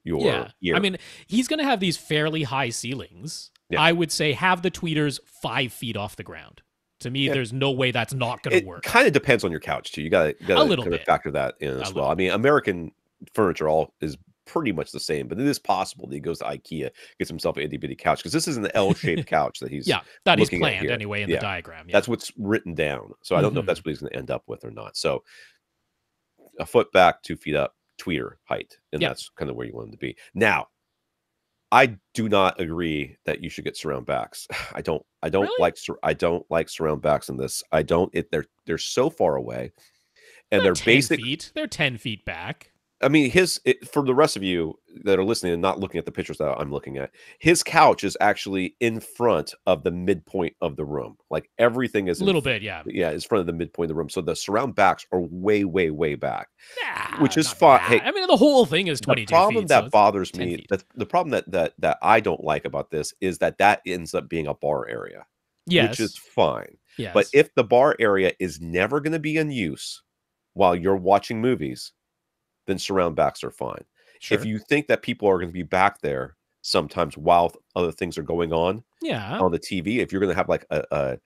your ear. I mean, he's going to have these fairly high ceilings. Yeah. I would say have the tweeters 5 feet off the ground. To me, there's no way that's not going to work. It kind of depends on your couch too. You got to kind of factor that in as well. I mean, American furniture is pretty much the same, but it is possible that he goes to IKEA, gets himself an itty bitty couch, because this is an L-shaped couch that he's he's planned anyway in the diagram. Yeah. That's what's written down. So I don't know if that's what he's going to end up with or not. So a foot back, 2 feet up, tweeter height, and that's kind of where you want him to be. Now, I do not agree that you should get surround backs. I don't like surround backs in this. They're so far away, and they're basic. They're 10 feet back. I mean, for the rest of you that are listening and not looking at the pictures that I'm looking at, his couch is actually in front of the midpoint of the room. Like, everything is a little bit, yeah, it's front of the midpoint of the room. So the surround backs are way, way, way back, which is fine. Hey, I mean, the whole thing is 22 feet. The problem that bothers me, the problem that I don't like about this is that ends up being a bar area, which is fine. Yes. But if the bar area is never going to be in use while you're watching movies, then surround backs are fine. Sure. If you think that people are going to be back there sometimes while other things are going on on the TV, if you're going to have like a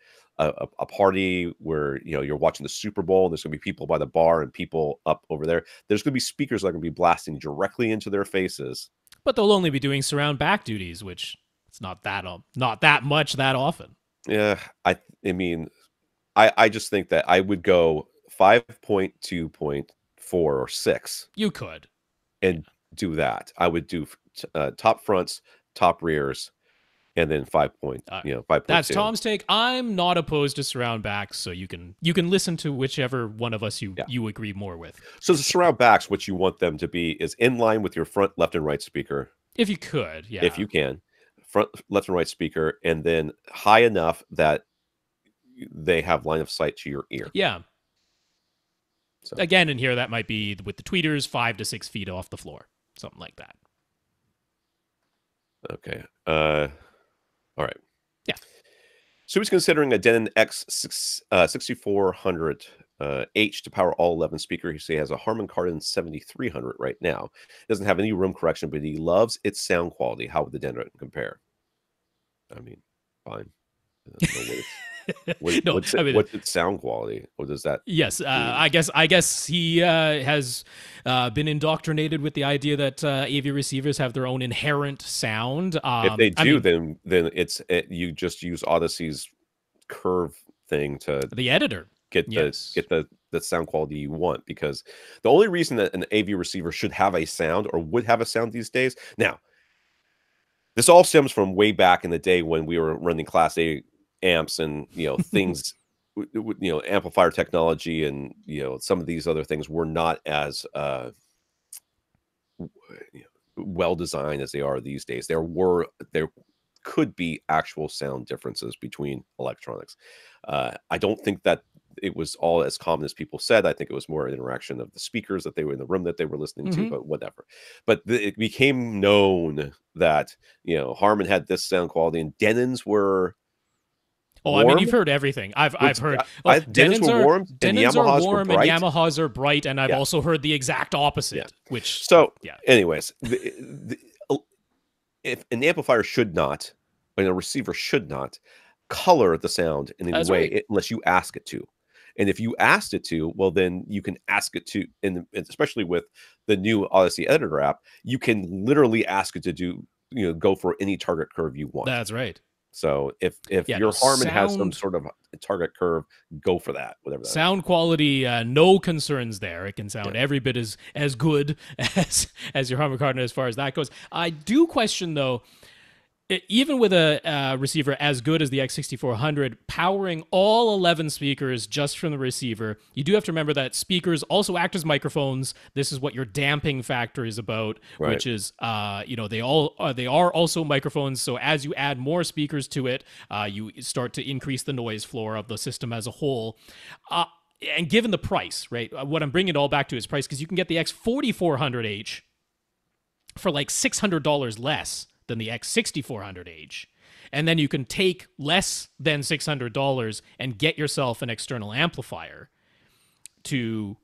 party where you're watching the Super Bowl and there's going to be people by the bar and people up over there, there's going to be speakers that are going to be blasting directly into their faces. But they'll only be doing surround back duties, which it's not that much that often. Yeah, I mean, I just think that I would go 5.2.4 or 6. You could and do that. I would do top fronts, top rears, and then 5.2. That's Tom's take. I'm not opposed to surround backs, so you can listen to whichever one of us you agree more with. So the surround backs, what you want them to be is in line with your front, left, and right speaker. If you could, if you can, front, left, and right speaker, and then high enough that they have line of sight to your ear. Yeah. So. Again, in here, that might be with the tweeters 5 to 6 feet off the floor, something like that. Okay. All right. Yeah. So he's considering a Denon X6400 H to power all 11 speaker. He has a Harman Kardon 7300 right now. It doesn't have any room correction, but he loves its sound quality. How would the Denon compare? I mean, fine. No, I mean, what's its sound quality? What does that? Yes, I guess he has been indoctrinated with the idea that AV receivers have their own inherent sound. If they do, then you just use Odyssey's curve thing to the editor get the sound quality you want, because the only reason that an AV receiver should have a sound or would have a sound these days. Now, this all stems from way back in the day when we were running Class A amps and things, amplifier technology and some of these other things were not as well designed as they are these days. There could be actual sound differences between electronics. I don't think that it was all as common as people said. I think it was more an interaction of the speakers that they were in the room that they were listening to, but whatever. But it became known that, Harman had this sound quality and Denon's were warm. I mean, you've heard everything. I've heard Denon's were warm, and Yamahas were bright. And Yamahas are bright, and I've also heard the exact opposite. Anyways, if an amplifier should not, and a receiver should not color the sound in any way unless you ask it to. And if you asked it to, well, then you can ask it to, and especially with the new Odyssey Editor app, you can literally ask it to do, go for any target curve you want. That's right. So if your Harman has some sort of target curve, go for that. Whatever. Sound quality, no concerns there. It can sound every bit as good as your Harman Kardon as far as that goes. I do question though. Even with a receiver as good as the X6400, powering all 11 speakers just from the receiver, you do have to remember that speakers also act as microphones. This is what your damping factor is about, which is, they are also microphones. So as you add more speakers to it, you start to increase the noise floor of the system as a whole. And given the price, right? What I'm bringing it all back to is price, because you can get the X4400H for like $600 less than the X6400H. And then you can take less than $600 and get yourself an external amplifier to,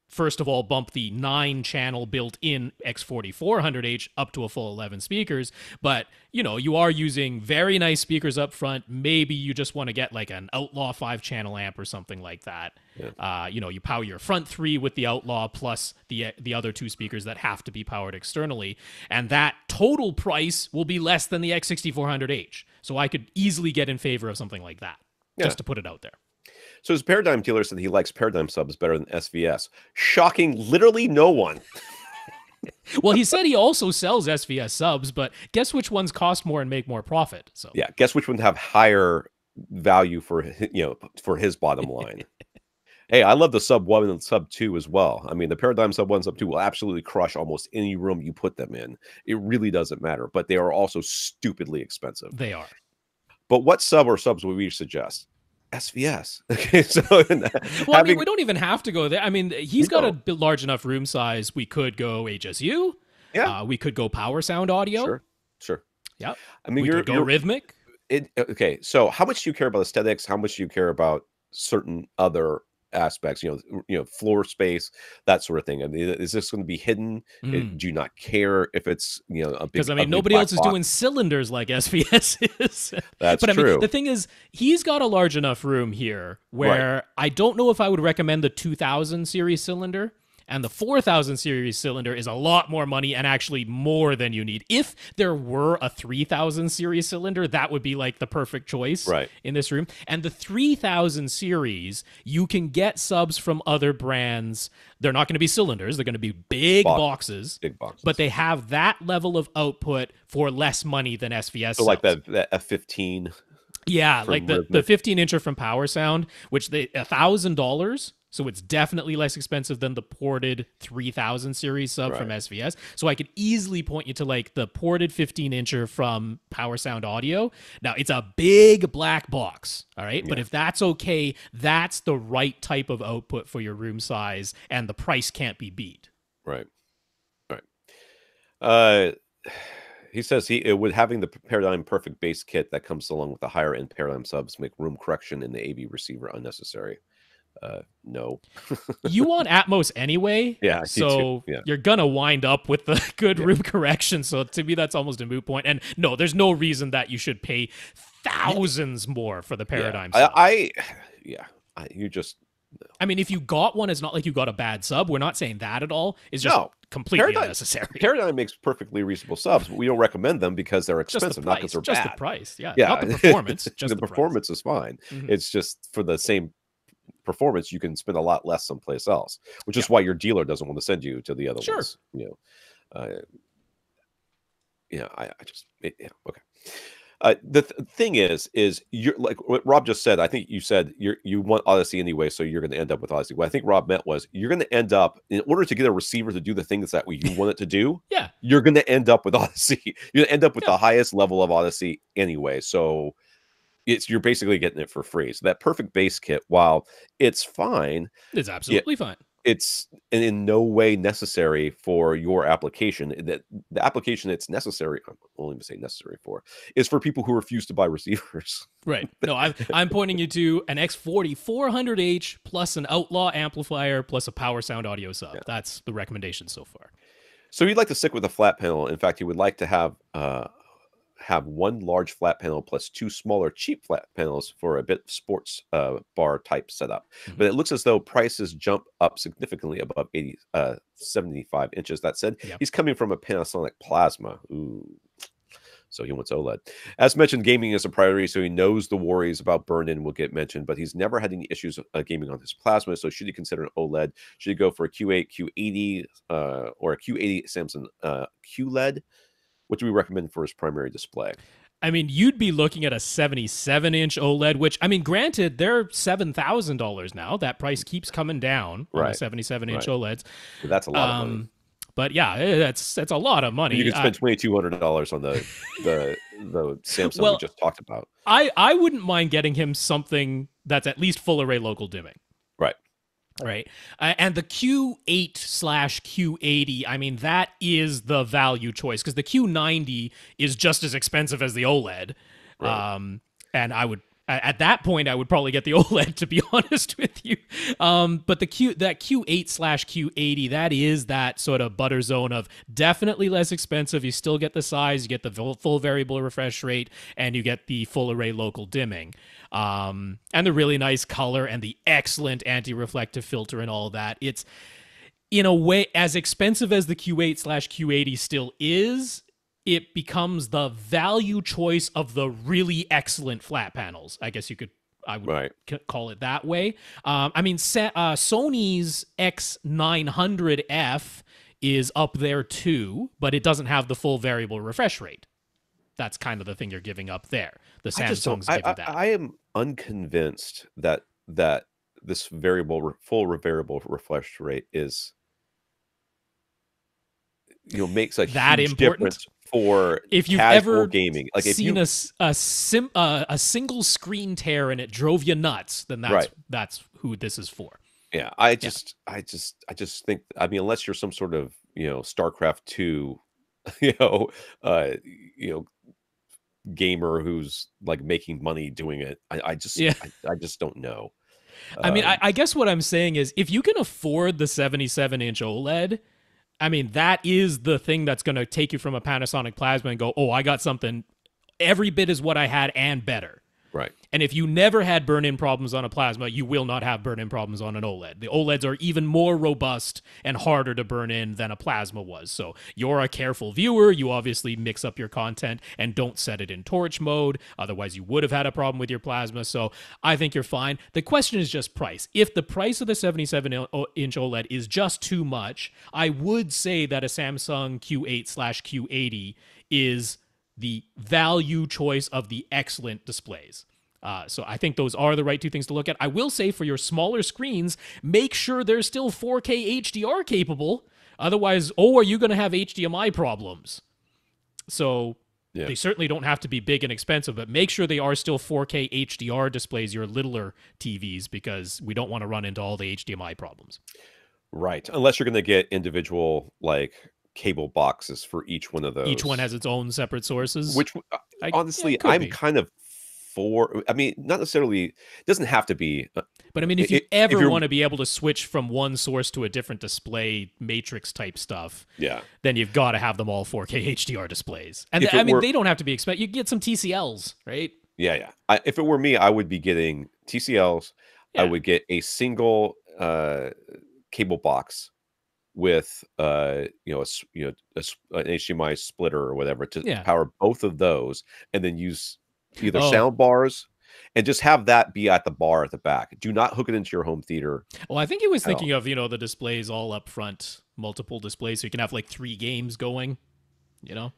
first of all, bump the 9-channel built-in X4400H up to a full 11 speakers. But, you are using very nice speakers up front. Maybe you just want to get like an Outlaw 5-channel amp or something like that. Yeah. You power your front 3 with the Outlaw plus the other 2 speakers that have to be powered externally. And that total price will be less than the X6400H. So I could easily get in favor of something like that, just to put it out there. So his Paradigm dealer said he likes Paradigm subs better than SVS. Shocking literally no one. Well, he said he also sells SVS subs, but guess which ones cost more and make more profit? So yeah, guess which ones have higher value for his bottom line. Hey, I love the sub 1 and sub 2 as well. I mean, the Paradigm sub 1, sub 2 will absolutely crush almost any room you put them in. It really doesn't matter, but they are also stupidly expensive. They are. But what sub or subs would we suggest? SVS. Okay, so I mean, we don't even have to go there. I mean, he's got a large enough room size. We could go HSU. Yeah. We could go Power Sound Audio. Sure. Yeah. I mean, we could go Rhythmic. Okay, so how much do you care about aesthetics? How much do you care about certain other aspects? Floor space, that sort of thing. I mean, is this going to be hidden? Do you not care if it's a big? Because I mean, nobody else is doing cylinders like SVS is. That's but true. I mean, the thing is, he's got a large enough room here where I don't know if I would recommend the 2000 series cylinder. And the 4000 series cylinder is a lot more money and actually more than you need. If there were a 3000 series cylinder, that would be like the perfect choice in this room. And the 3000 series, you can get subs from other brands. They're not going to be cylinders. They're going to be big boxes. But they have that level of output for less money than SVS. So subs. Like that F15. Yeah, like the 15-incher from Power Sound, which they $1,000. So it's definitely less expensive than the ported 3000 series sub from SVS. So I could easily point you to like the ported 15-incher from Power Sound Audio. Now, it's a big black box, all right? Yeah. But if that's okay, that's the right type of output for your room size, and the price can't be beat. Right. He says with having the Paradigm Perfect base kit that comes along with the higher end Paradigm subs make room correction in the AV receiver unnecessary. No. You want Atmos anyway, so you're gonna wind up with the good room correction. So to me, that's almost a moot point. And no, there's no reason that you should pay thousands more for the Paradigm yeah. sub. You just. I mean, if you got one, it's not like you got a bad sub. We're not saying that at all. It's just completely unnecessary. Paradigm makes perfectly reasonable subs, but we don't recommend them because they're expensive, not because they're just bad. The price, yeah. Not the performance. Just the performance is fine. Mm-hmm. It's just for the same performance, you can spend a lot less someplace else, which is why your dealer doesn't want to send you to the other ones. Okay. The thing is you're like what Rob just said. I think you said you want Odyssey anyway, so you're going to end up with Odyssey. What I think Rob meant was you're going to end up, in order to get a receiver to do the things that you want it to do. You're going to end up with Odyssey. You're going to end up with the highest level of Odyssey anyway. So you're basically getting it for free. So that perfect base kit, while it's fine, it's absolutely fine. It's in no way necessary for your application. That the application it's necessary, I'm only going to say necessary for, is for people who refuse to buy receivers. Right. No, I'm pointing you to an X40 400H plus an Outlaw amplifier plus a power sound audio sub. That's the recommendation so far. So you'd like to stick with a flat panel. In fact, you would like to have one large flat panel plus two smaller cheap flat panels for a bit of sports bar type setup. Mm-hmm. But it looks as though prices jump up significantly above 75 inches. That said, he's coming from a Panasonic Plasma. Ooh. So he wants OLED. As mentioned, gaming is a priority, so he knows the worries about burn-in will get mentioned, but he's never had any issues gaming on his Plasma, so should he consider an OLED? Should he go for a Q8, Q80, or a Q80 Samsung QLED? What do we recommend for his primary display? I mean, you'd be looking at a 77-inch OLED, which, I mean, granted, they're $7,000 now. That price keeps coming down on the 77-inch OLEDs. So that's a lot of money. But yeah, that's a lot of money. You can spend $2,200 on the Samsung we just talked about. I wouldn't mind getting him something that's at least full array local dimming. Right. And the Q8/Q80, I mean, that is the value choice because the Q90 is just as expensive as the OLED. Right. And I would, at that point, I would probably get the OLED, to be honest with you. But that Q8/Q80, that is that sort of butter zone of definitely less expensive. You still get the size, you get the full variable refresh rate, and you get the full array local dimming. And the really nice color and the excellent anti-reflective filter and all that. It's, in a way, as expensive as the Q8/Q80 still is, it becomes the value choice of the really excellent flat panels. I guess I would call it that way. I mean, Sony's X900F is up there too, but it doesn't have the full variable refresh rate. That's kind of the thing you're giving up there. The Samsung's give you that. I am unconvinced that this full variable refresh rate is, makes a that huge important difference for if you've casual ever gaming. Like if seen a single screen tear and it drove you nuts, then that's who this is for. Yeah, I just think, I mean, unless you're some sort of StarCraft 2 gamer who's like making money doing it, I just don't know. I mean, I guess what I'm saying is, if you can afford the 77-inch OLED, I mean, that is the thing that's going to take you from a Panasonic Plasma and go, oh, I got something every bit as what I had and better. Right. And if you never had burn-in problems on a Plasma, you will not have burn-in problems on an OLED. The OLEDs are even more robust and harder to burn in than a Plasma was. So you're a careful viewer. You obviously mix up your content and don't set it in torch mode. Otherwise, you would have had a problem with your Plasma. So I think you're fine. The question is just price. If the price of the 77-inch OLED is just too much, I would say that a Samsung Q8/Q80 is the value choice of the excellent displays. So I think those are the right two things to look at. I will say, for your smaller screens, make sure they're still 4K HDR capable. Otherwise, are you going to have HDMI problems? So they certainly don't have to be big and expensive, but make sure they are still 4K HDR displays, your littler TVs, because we don't want to run into all the HDMI problems. Right. Unless you're going to get individual, cable boxes for each one of those. Each one has its own separate sources. Which, honestly, I'm kind of for. I mean, not necessarily. It doesn't have to be. But I mean, if you ever want to be able to switch from one source to a different display, matrix type stuff, then you've got to have them all 4K HDR displays. And I mean, they don't have to be expensive. You can get some TCLs, right? Yeah. If it were me, I would be getting TCLs. I Yeah. would get a single cable box with an HDMI splitter or whatever to Yeah. power both of those, and then use either Oh, sound bars and just have that be at the bar at the back. Do not hook it into your home theater well, I think he was at all. thinking of, the displays all up front, multiple displays, so you can have like 3 games going, you know?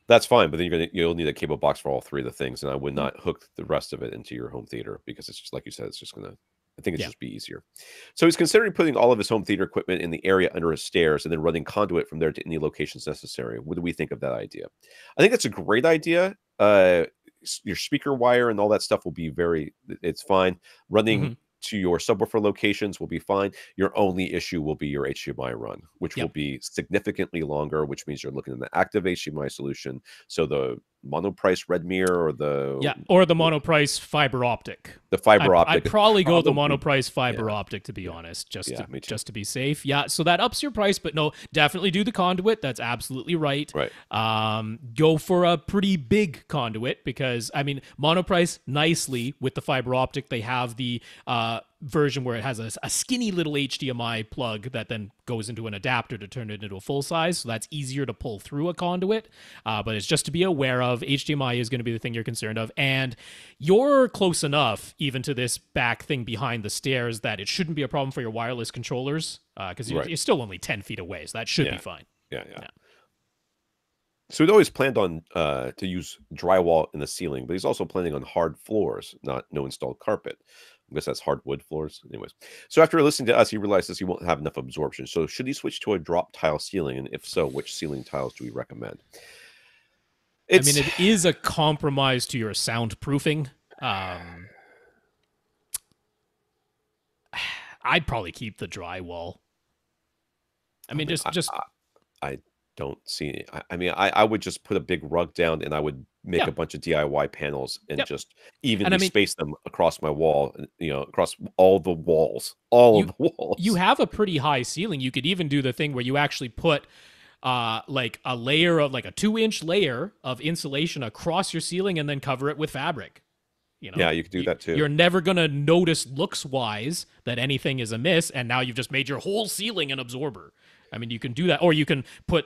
That's fine, but then you'll need a cable box for all 3 of the things, and I would not hook the rest of it into your home theater because it's just like you said, it's just gonna. I think it's Yeah. just be easier. So he's considering putting all of his home theater equipment in the area under his stairs and then running conduit from there to any locations necessary. What do we think of that idea? I think it's a great idea. Your speaker wire and all that stuff will be it's fine. Running Mm-hmm. to your subwoofer locations will be fine. Your only issue will be your HDMI run, which will Yep. be significantly longer, which means you're looking at an active HDMI solution. So the monoprice red mirror or or the monoprice fiber optic. the fiber optic. I'd probably go with the probably- monoprice fiber yeah. optic, to be honest, me too. just to be safe. Yeah, so that ups your price, but no, definitely do the conduit. That's absolutely right. Right. Go for a pretty big conduit because, I mean, monoprice nicely with the fiber optic. They have the version where it has a skinny little HDMI plug that then goes into an adapter to turn it into a full size. So that's easier to pull through a conduit. But it's just to be aware of. HDMI is going to be the thing you're concerned of. And you're close enough even to this back thing behind the stairs that it shouldn't be a problem for your wireless controllers because you're still only 10 feet away. So that should be fine. Yeah. So he'd always planned on to use drywall in the ceiling, but he's also planning on hard floors, no installed carpet. I guess that's hardwood floors. Anyways, so after listening to us, he realizes he won't have enough absorption. So should he switch to a drop tile ceiling? And if so, which ceiling tiles do we recommend? I mean, it is a compromise to your soundproofing. I'd probably keep the drywall. I mean, I don't see it. I mean, I would just put a big rug down and I would make a bunch of DIY panels and just evenly space them across my wall, across all the walls, of the walls. You have a pretty high ceiling. You could even do the thing where you actually put like a layer of like a 2-inch layer of insulation across your ceiling and then cover it with fabric. Yeah, you could do that too. You're never going to notice looks wise that anything is amiss. And now you've just made your whole ceiling an absorber. I mean, you can do that. Or you can put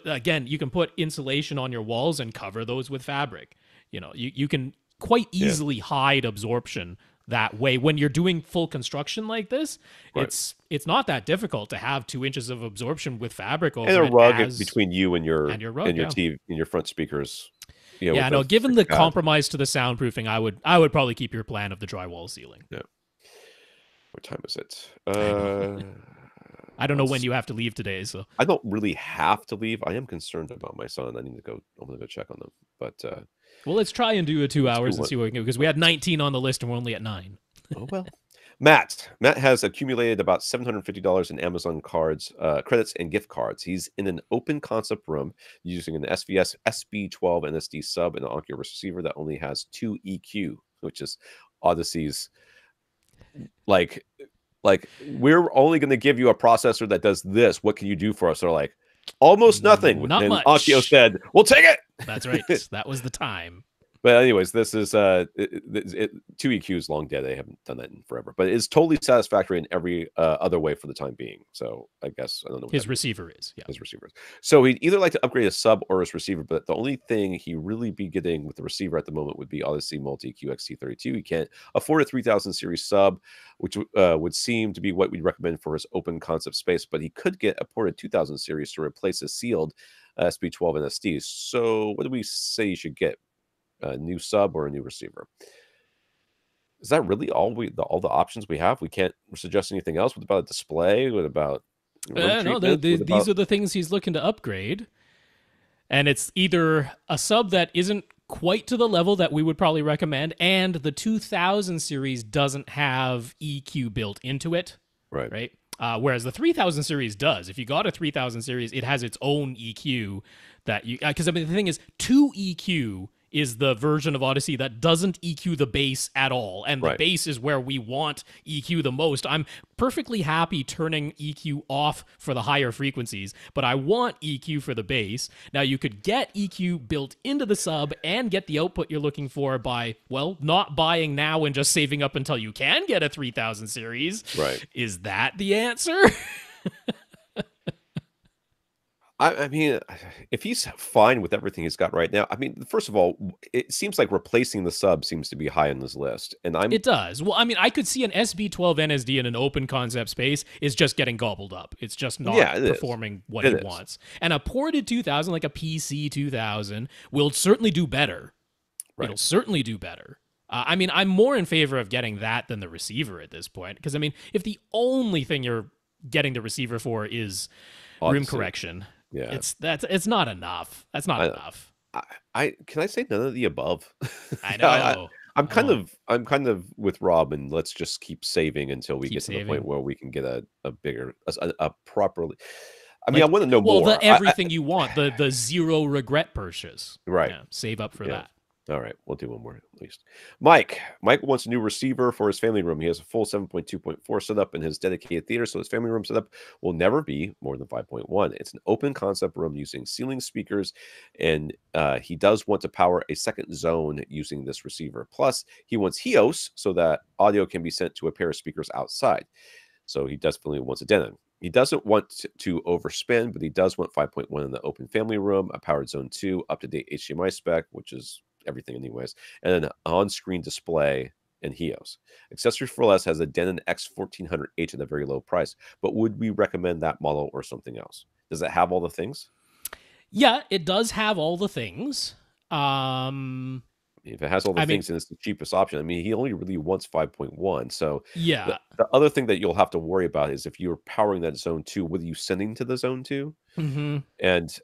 insulation on your walls and cover those with fabric. You can quite easily hide absorption that way. When you're doing full construction like this, it's not that difficult to have 2 inches of absorption with fabric over and a rug it between you and your rug, and your TV and your front speakers. Given the compromise to the soundproofing, I would probably keep your plan of the drywall ceiling. Yeah. What time is it? I don't know when you have to leave today, so I don't really have to leave. I am concerned about my son. I need to go. I'm gonna go check on them. But well, let's try and do a 2 hours and see what we can do because we had 19 on the list and we're only at 9. Oh well. Matt has accumulated about $750 in Amazon cards, credits, and gift cards. He's in an open concept room using an SVS SB12 NSD sub and an Oculus receiver that only has 2 EQ, which is Odyssey's like we're only going to give you a processor that does this. What can you do for us? They're like almost nothing. Not and much. Oculus said, "We'll take it." That's right. That was the time. But anyways, this is 2 EQs long dead. They haven't done that in forever, but it's totally satisfactory in every other way for the time being. So I guess I don't know. His receiver is his receivers. So he'd either like to upgrade a sub or his receiver, but the only thing he really be getting with the receiver at the moment would be Odyssey Multi QXT32. He can't afford a 3000 series sub, which would seem to be what we'd recommend for his open concept space. But he could get a ported 2000 series to replace a sealed SB12 NSD. So what do we say you should get? A new sub or a new receiver? Is that really all the options we have? We can't suggest anything else. What about a display? What about these are the things he's looking to upgrade, and it's either a sub that isn't quite to the level that we would probably recommend, and the 2000 series doesn't have EQ built into it, right? Whereas the 3000 series does. If you got a 3000 series, it has its own EQ that you because I mean the thing is 2 EQ is the version of Odyssey that doesn't EQ the bass at all, and the bass is where we want EQ the most. I'm perfectly happy turning EQ off for the higher frequencies, but I want EQ for the bass. Now, you could get EQ built into the sub and get the output you're looking for by, well, not buying now and just saving up until you can get a 3000 series. Right. Is that the answer? I mean, if he's fine with everything he's got right now, I mean, first of all, it seems like replacing the sub seems to be high on this list. And It does. Well, I mean, I could see an SB12 NSD in an open concept space is just getting gobbled up. It's just not performing what he wants. And a ported 2000, like a PC 2000, will certainly do better. Right. It'll certainly do better. I mean, I'm more in favor of getting that than the receiver at this point. Because, I mean, if the only thing you're getting the receiver for is room correction... Yeah, it's not enough. That's not enough. Can I say none of the above? I know. I'm kind of with Rob, and let's just keep saving until we get to the point where we can get a bigger, a properly. I mean, I want to know more. Well, everything you want, the zero regret purchase. Right. Yeah, save up for that. All right, we'll do one more at least. Mike wants a new receiver for his family room. He has a full 7.2.4 setup in his dedicated theater, so his family room setup will never be more than 5.1. It's an open concept room using ceiling speakers, and he does want to power a second zone using this receiver. Plus, he wants HEOS so that audio can be sent to a pair of speakers outside. So he definitely wants a Denon. He doesn't want to overspend, but he does want 5.1 in the open family room, a powered zone 2, up-to-date HDMI spec, which is everything anyways, and an on-screen display and HEOS. Accessories for Less has a Denon X1400H at a very low price, but would we recommend that model or something else? Does it have all the things? Yeah, it does have all the things. If it has all the things, then it's the cheapest option. I mean, he only really wants 5.1. So yeah, the other thing that you'll have to worry about is if you're powering that zone 2, what are you sending to the zone 2? Mm-hmm. And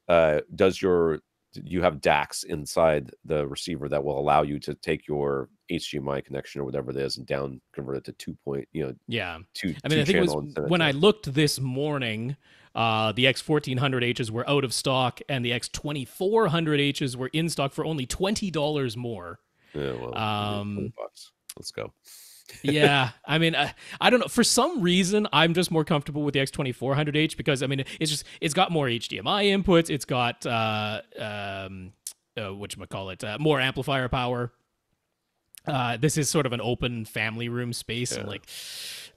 you have DACs inside the receiver that will allow you to take your HDMI connection or whatever it is and convert it to 2 point, yeah. Two, I mean, I think it was when I looked this morning, the X1400Hs were out of stock and the X2400Hs were in stock for only $20 more. Yeah, well, $20. Let's go. Yeah, I mean, I don't know. For some reason, I'm just more comfortable with the X2400H because I mean, it's got more HDMI inputs. It's got more amplifier power. This is sort of an open family room space, and like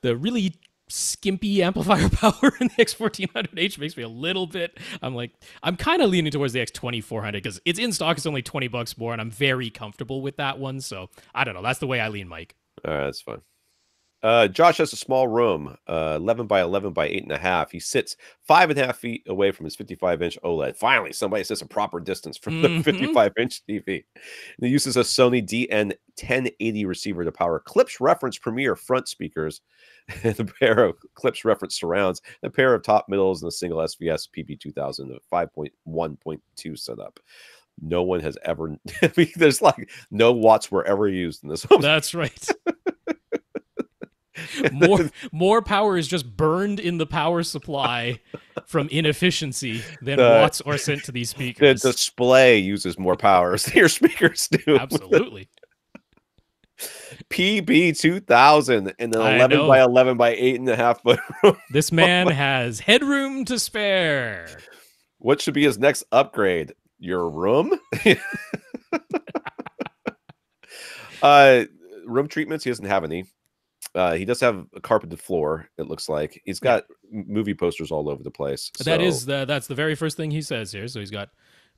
the really skimpy amplifier power in the X1400H makes me a little bit. I'm kind of leaning towards the X2400 because it's in stock. It's only $20 more, and I'm very comfortable with that one. So I don't know. That's the way I lean, Mike. All right, that's fine. Josh has a small room, 11 by 11 by 8.5. He sits 5.5 feet away from his 55-inch OLED. Finally, somebody sits a proper distance from the 55-inch TV. And he uses a Sony DN1080 receiver to power Klipsch Reference Premier front speakers, and a pair of Klipsch Reference surrounds, and a pair of top middles, and a single SVS PB2000 5.1.2 setup. No one has ever. I mean, there's like no watts were ever used in this home. That's right. More power is just burned in the power supply from inefficiency than watts are sent to these speakers. The display uses more power than your speakers do. Absolutely. PB2000 in an 11 by 11 by 8.5 foot room. This man has headroom to spare. What should be his next upgrade? Your room? Room treatments, he doesn't have any. He does have a carpeted floor, it looks like. He's got movie posters all over the place. That's the very first thing he says here. So he's got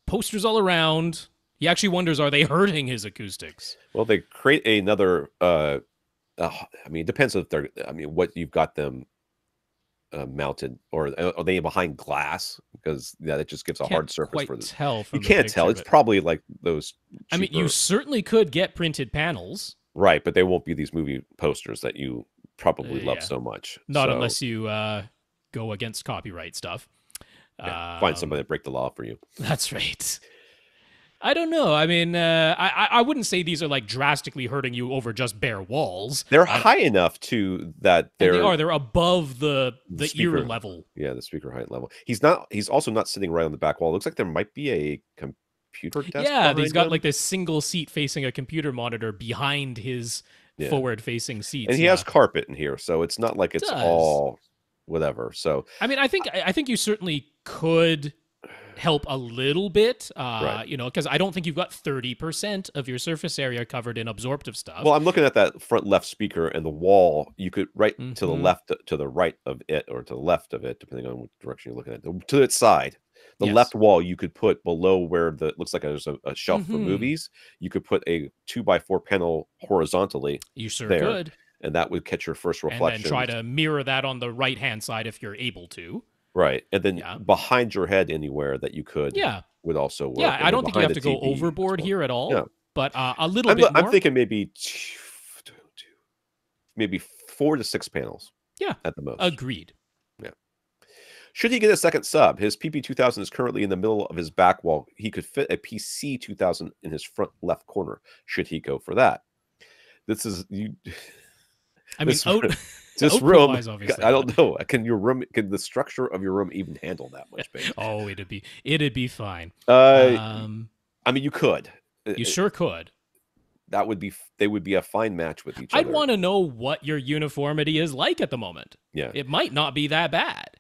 posters all around. He actually wonders, are they hurting his acoustics? Well, they create another I mean, it depends if they're what you've got them mounted, or are they behind glass? Because that just gives a hard surface for this. You can't tell. It's probably like those cheaper... I mean, you certainly could get printed panels, right? But they won't be these movie posters that you probably love so much. Not unless you go against copyright stuff. Find somebody to break the law for you. That's right. I don't know. I mean, I wouldn't say these are like drastically hurting you over just bare walls. They're high enough to that they're above the speaker, ear level. Yeah, the speaker height level. He's also not sitting right on the back wall. It looks like there might be a computer desk. Yeah, he's got him. like this single seat facing a computer monitor behind his forward-facing seats. And he has carpet in here, so it's not like it's all whatever. So I mean, I think you certainly could help a little bit, you know, because I don't think you've got 30% of your surface area covered in absorptive stuff. Well, I'm looking at that front left speaker and the wall. You could to the left, to the right of it, or to the left of it, depending on what direction you're looking at. To its side, the left wall, you could put below where the looks like there's a shelf for movies. You could put a 2x4 panel horizontally. You sure there, could, and that would catch your first reflection. And then try to mirror that on the right-hand side if you're able to. Right, and then behind your head anywhere that you could would also work. Yeah, I don't think you have to go overboard here at all, but a little bit more. I'm thinking maybe 4 to 6 panels. Yeah, at the most. Agreed. Yeah. Should he get a second sub? His PP2000 is currently in the middle of his back wall. He could fit a PC2000 in his front left corner. Should he go for that? This is you. I mean, this room, I don't know. Can the structure of your room even handle that much space? Oh, it'd be fine. I mean, you could. You sure could. They would be a fine match with each other. I'd want to know what your uniformity is like at the moment. Yeah. It might not be that bad.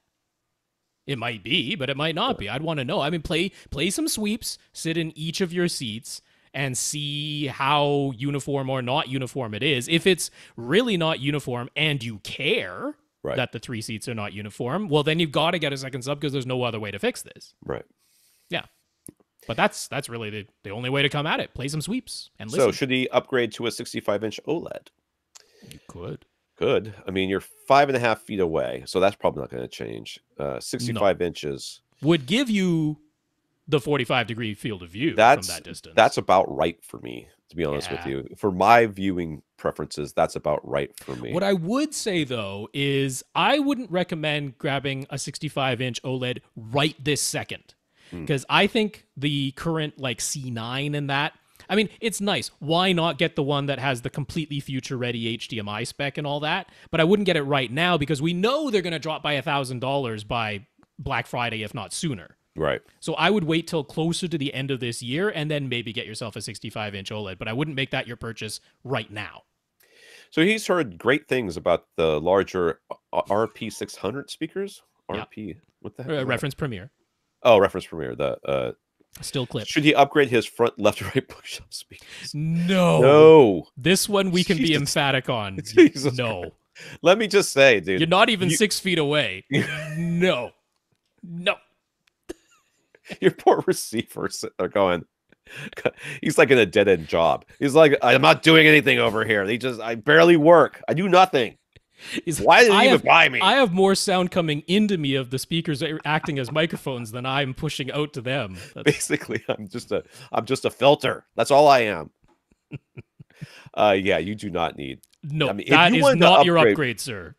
It might be, but it might not be. I'd want to know. I mean, play some sweeps, sit in each of your seats, and see how uniform or not uniform it is. If it's really not uniform and you care that the 3 seats are not uniform, well, then you've got to get a second sub because there's no other way to fix this. Right. Yeah. But that's really the only way to come at it. Play some sweeps and listen. So should he upgrade to a 65-inch OLED? You could. Good. I mean, you're 5.5 feet away, so that's probably not going to change. 65 inches would give you the 45-degree field of view from that distance. That's about right for me, to be honest with you. For my viewing preferences, that's about right for me. What I would say, though, is I wouldn't recommend grabbing a 65-inch OLED right this second. Because I think the current like C9 and that, I mean, it's nice. Why not get the one that has the completely future-ready HDMI spec and all that? But I wouldn't get it right now because we know they're going to drop by $1,000 by Black Friday, if not sooner. Right. So I would wait till closer to the end of this year and then maybe get yourself a 65-inch OLED. But I wouldn't make that your purchase right now. So he's heard great things about the larger RP600 speakers. RP, what the heck? Reference Premiere. Oh, Reference Premiere. The still clip. Should he upgrade his front left to right bookshelf speakers? No. This one we can be emphatic on. No. Let me just say, dude. You're not even 6 feet away. No. Your poor receivers are going. He's like in a dead end job. He's like, I'm not doing anything over here. I barely work. I do nothing. Why did he even buy me? I have more sound coming into me of the speakers acting as microphones than I'm pushing out to them. Basically, I'm just a filter. That's all I am. Yeah, you do not need. No, I mean, that is not your upgrade, sir.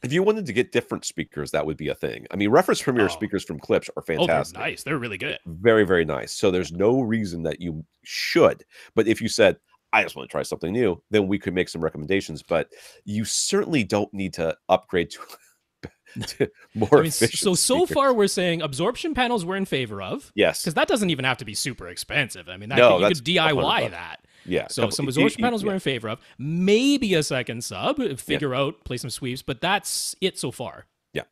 If you wanted to get different speakers, that would be a thing. I mean, Reference Premiere speakers from Klipsch are fantastic. Oh, they're nice. They're really good. Very, very nice. So there's no reason that you should. But if you said, I just want to try something new, then we could make some recommendations. But you certainly don't need to upgrade to more efficient. So far, we're saying absorption panels we're in favor of. Yes. Because that doesn't even have to be super expensive. I mean, you could DIY that. Yeah. So some absorption panels we're in favor of. Maybe a second sub, figure out, play some sweeps, but that's it so far. Yeah.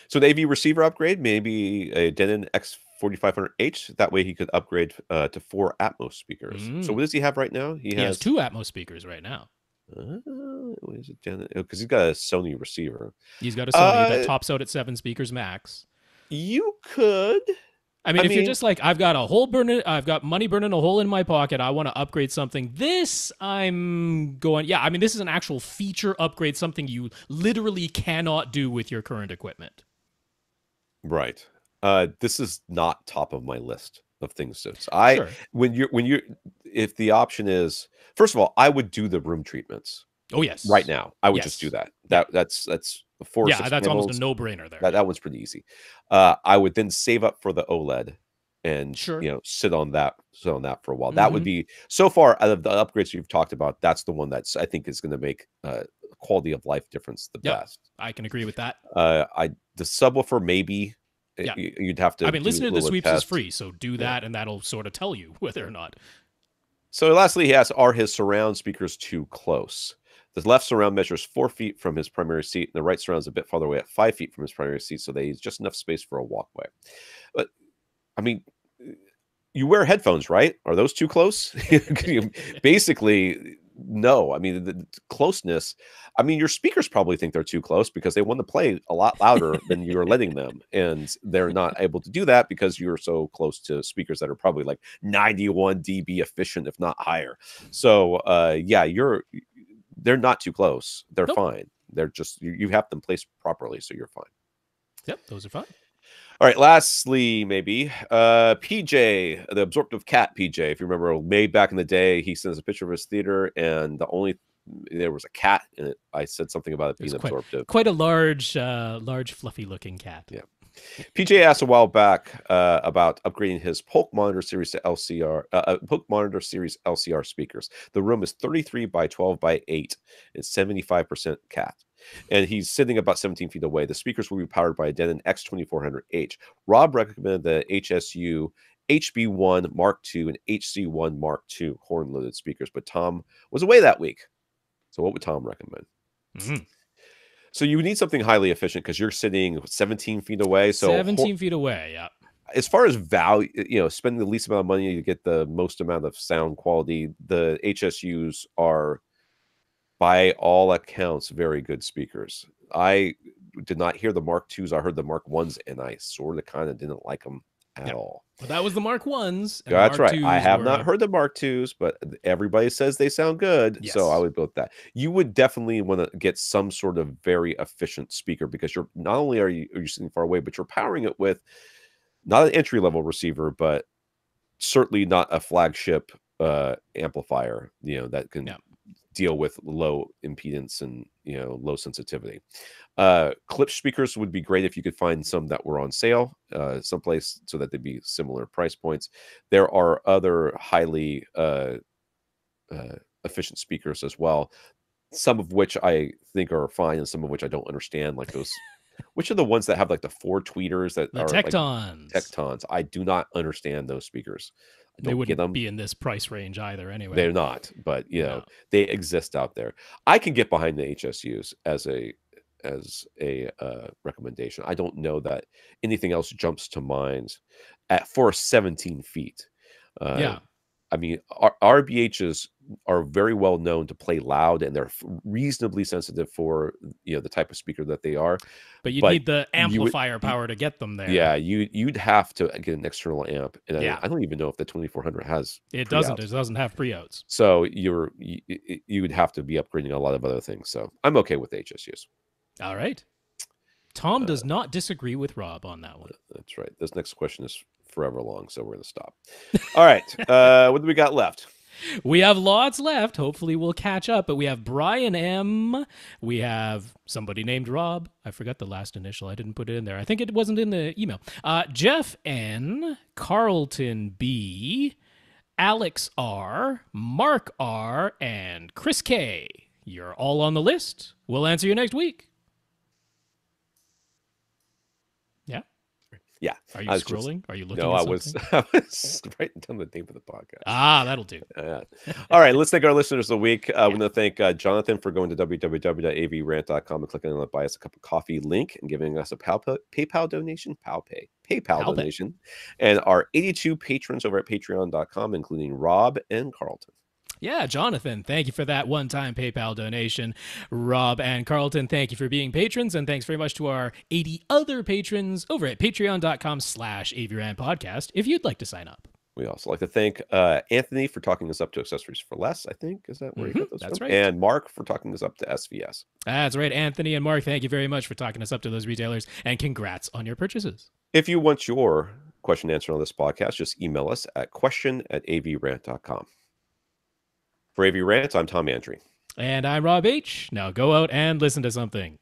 So the AV receiver upgrade, maybe a Denon X4500H. That way he could upgrade to 4 Atmos speakers. So what does he have right now? He has 2 Atmos speakers right now. What is it, Denon? Because he's got a Sony receiver. He's got a Sony that tops out at 7 speakers max. You could. I mean, if you're just like, I've got money burning a hole in my pocket, I want to upgrade something. I'm going, I mean, this is an actual feature upgrade, something you literally cannot do with your current equipment. Right. This is not top of my list of things. Sure. If the option is, first of all, I would do the room treatments. Oh yes. Right now, I would just do that. That's 4 or 6 that's panels. almost a no-brainer there. That one's pretty easy. I would then save up for the OLED and sit on that for a while. That would be, so far out of the upgrades you've talked about, that's the one that's I think is going to make quality of life difference the best. I can agree with that. The subwoofer maybe Yeah. You'd have to. I mean, listening to the sweeps test. is free, so do that, and that'll sort of tell you whether or not. So lastly, he asks, are his surround speakers too close? The left surround measures 4 feet from his primary seat, and the right surround is a bit farther away at 5 feet from his primary seat, so they use just enough space for a walkway. But, I mean, you wear headphones, right? Are those too close? Basically, no. I mean, the closeness, I mean, your speakers probably think they're too close because they want to play a lot louder than you're letting them. And they're not able to do that because you're so close to speakers that are probably like 91 dB efficient, if not higher. So, yeah, they're not too close. They're fine. They're just, you have them placed properly, so you're fine. Yep, those are fine. All right, lastly, maybe PJ, the absorptive cat PJ. If you remember, made back in the day, he sends a picture of his theater, and there was a cat in it. I said something about it being absorptive. Quite a large, fluffy-looking cat. Yeah. PJ asked a while back about upgrading his Polk Monitor Series to LCR, Polk Monitor Series LCR speakers. The room is 33 by 12 by 8. It's 75% cat. And he's sitting about 17 feet away. The speakers will be powered by a Denon X2400H. Rob recommended the HSU HB1 Mark II and HC1 Mark II horn-loaded speakers, but Tom was away that week. So what would Tom recommend? Mm-hmm. So you need something highly efficient because you're sitting 17 feet away. So 17 feet away, yeah. As far as value, spending the least amount of money to get the most amount of sound quality, the HSUs are, by all accounts, very good speakers. I did not hear the Mark IIs. I heard the Mark I's, and I sort of kind of didn't like them at all. Well, that was the Mark I's. And that's right. I have not heard the Mark IIs, but everybody says they sound good. Yes. So I would go with that. You would definitely want to get some sort of very efficient speaker because you're not only are you sitting far away, but you're powering it with not an entry-level receiver, but certainly not a flagship amplifier, that can deal with low impedance and low sensitivity. Clip speakers would be great if you could find some that were on sale someplace so that they'd be similar price points. There are other highly efficient speakers as well, some of which I think are fine and some of which I don't understand, like those which are the ones that have like the 4 tweeters that the are Tectons. Like Tectons. I do not understand those speakers. They wouldn't be in this price range either anyway. They're not, but they exist out there. I can get behind the HSUs as a recommendation. I don't know that anything else jumps to mind for 17 feet. I mean, RBHs are very well known to play loud, and they're reasonably sensitive for the type of speaker that they are. But you need the amplifier power to get them there. Yeah, you'd have to get an external amp, and I don't even know if the 2400 has. It doesn't. It doesn't have pre-outs. So you would have to be upgrading a lot of other things. So I'm okay with HSUs. All right. Tom does not disagree with Rob on that one. That's right. This next question is forever long, so we're going to stop. All right. What do we got left? We have lots left. Hopefully we'll catch up, but we have Brian M. We have somebody named Rob. I forgot the last initial. I didn't put it in there. I think it wasn't in the email. Jeff N. Carlton B. Alex R. Mark R. and Chris K. You're all on the list. We'll answer you next week. Yeah. Are you scrolling? Are you looking at something? I was writing down the name of the podcast. That'll do. All right, let's thank our listeners of the week. I want to thank Jonathan for going to www.avrant.com and clicking on the Buy Us a Cup of Coffee link and giving us a PayPal donation. PayPal donation. And our 82 patrons over at patreon.com, including Rob and Carlton. Yeah, Jonathan, thank you for that one-time PayPal donation. Rob and Carlton, thank you for being patrons, and thanks very much to our 80 other patrons over at patreon.com/AVRant Podcast if you'd like to sign up. We also like to thank Anthony for talking us up to Accessories for Less, I think. Is that where you got those That's from? right. And Mark for talking us up to SVS. That's right. Anthony and Mark, thank you very much for talking us up to those retailers, and congrats on your purchases. If you want your question answered on this podcast, just email us at question@avrant.com. For AV Rant, I'm Tom Andry. And I'm Rob H. Now go out and listen to something.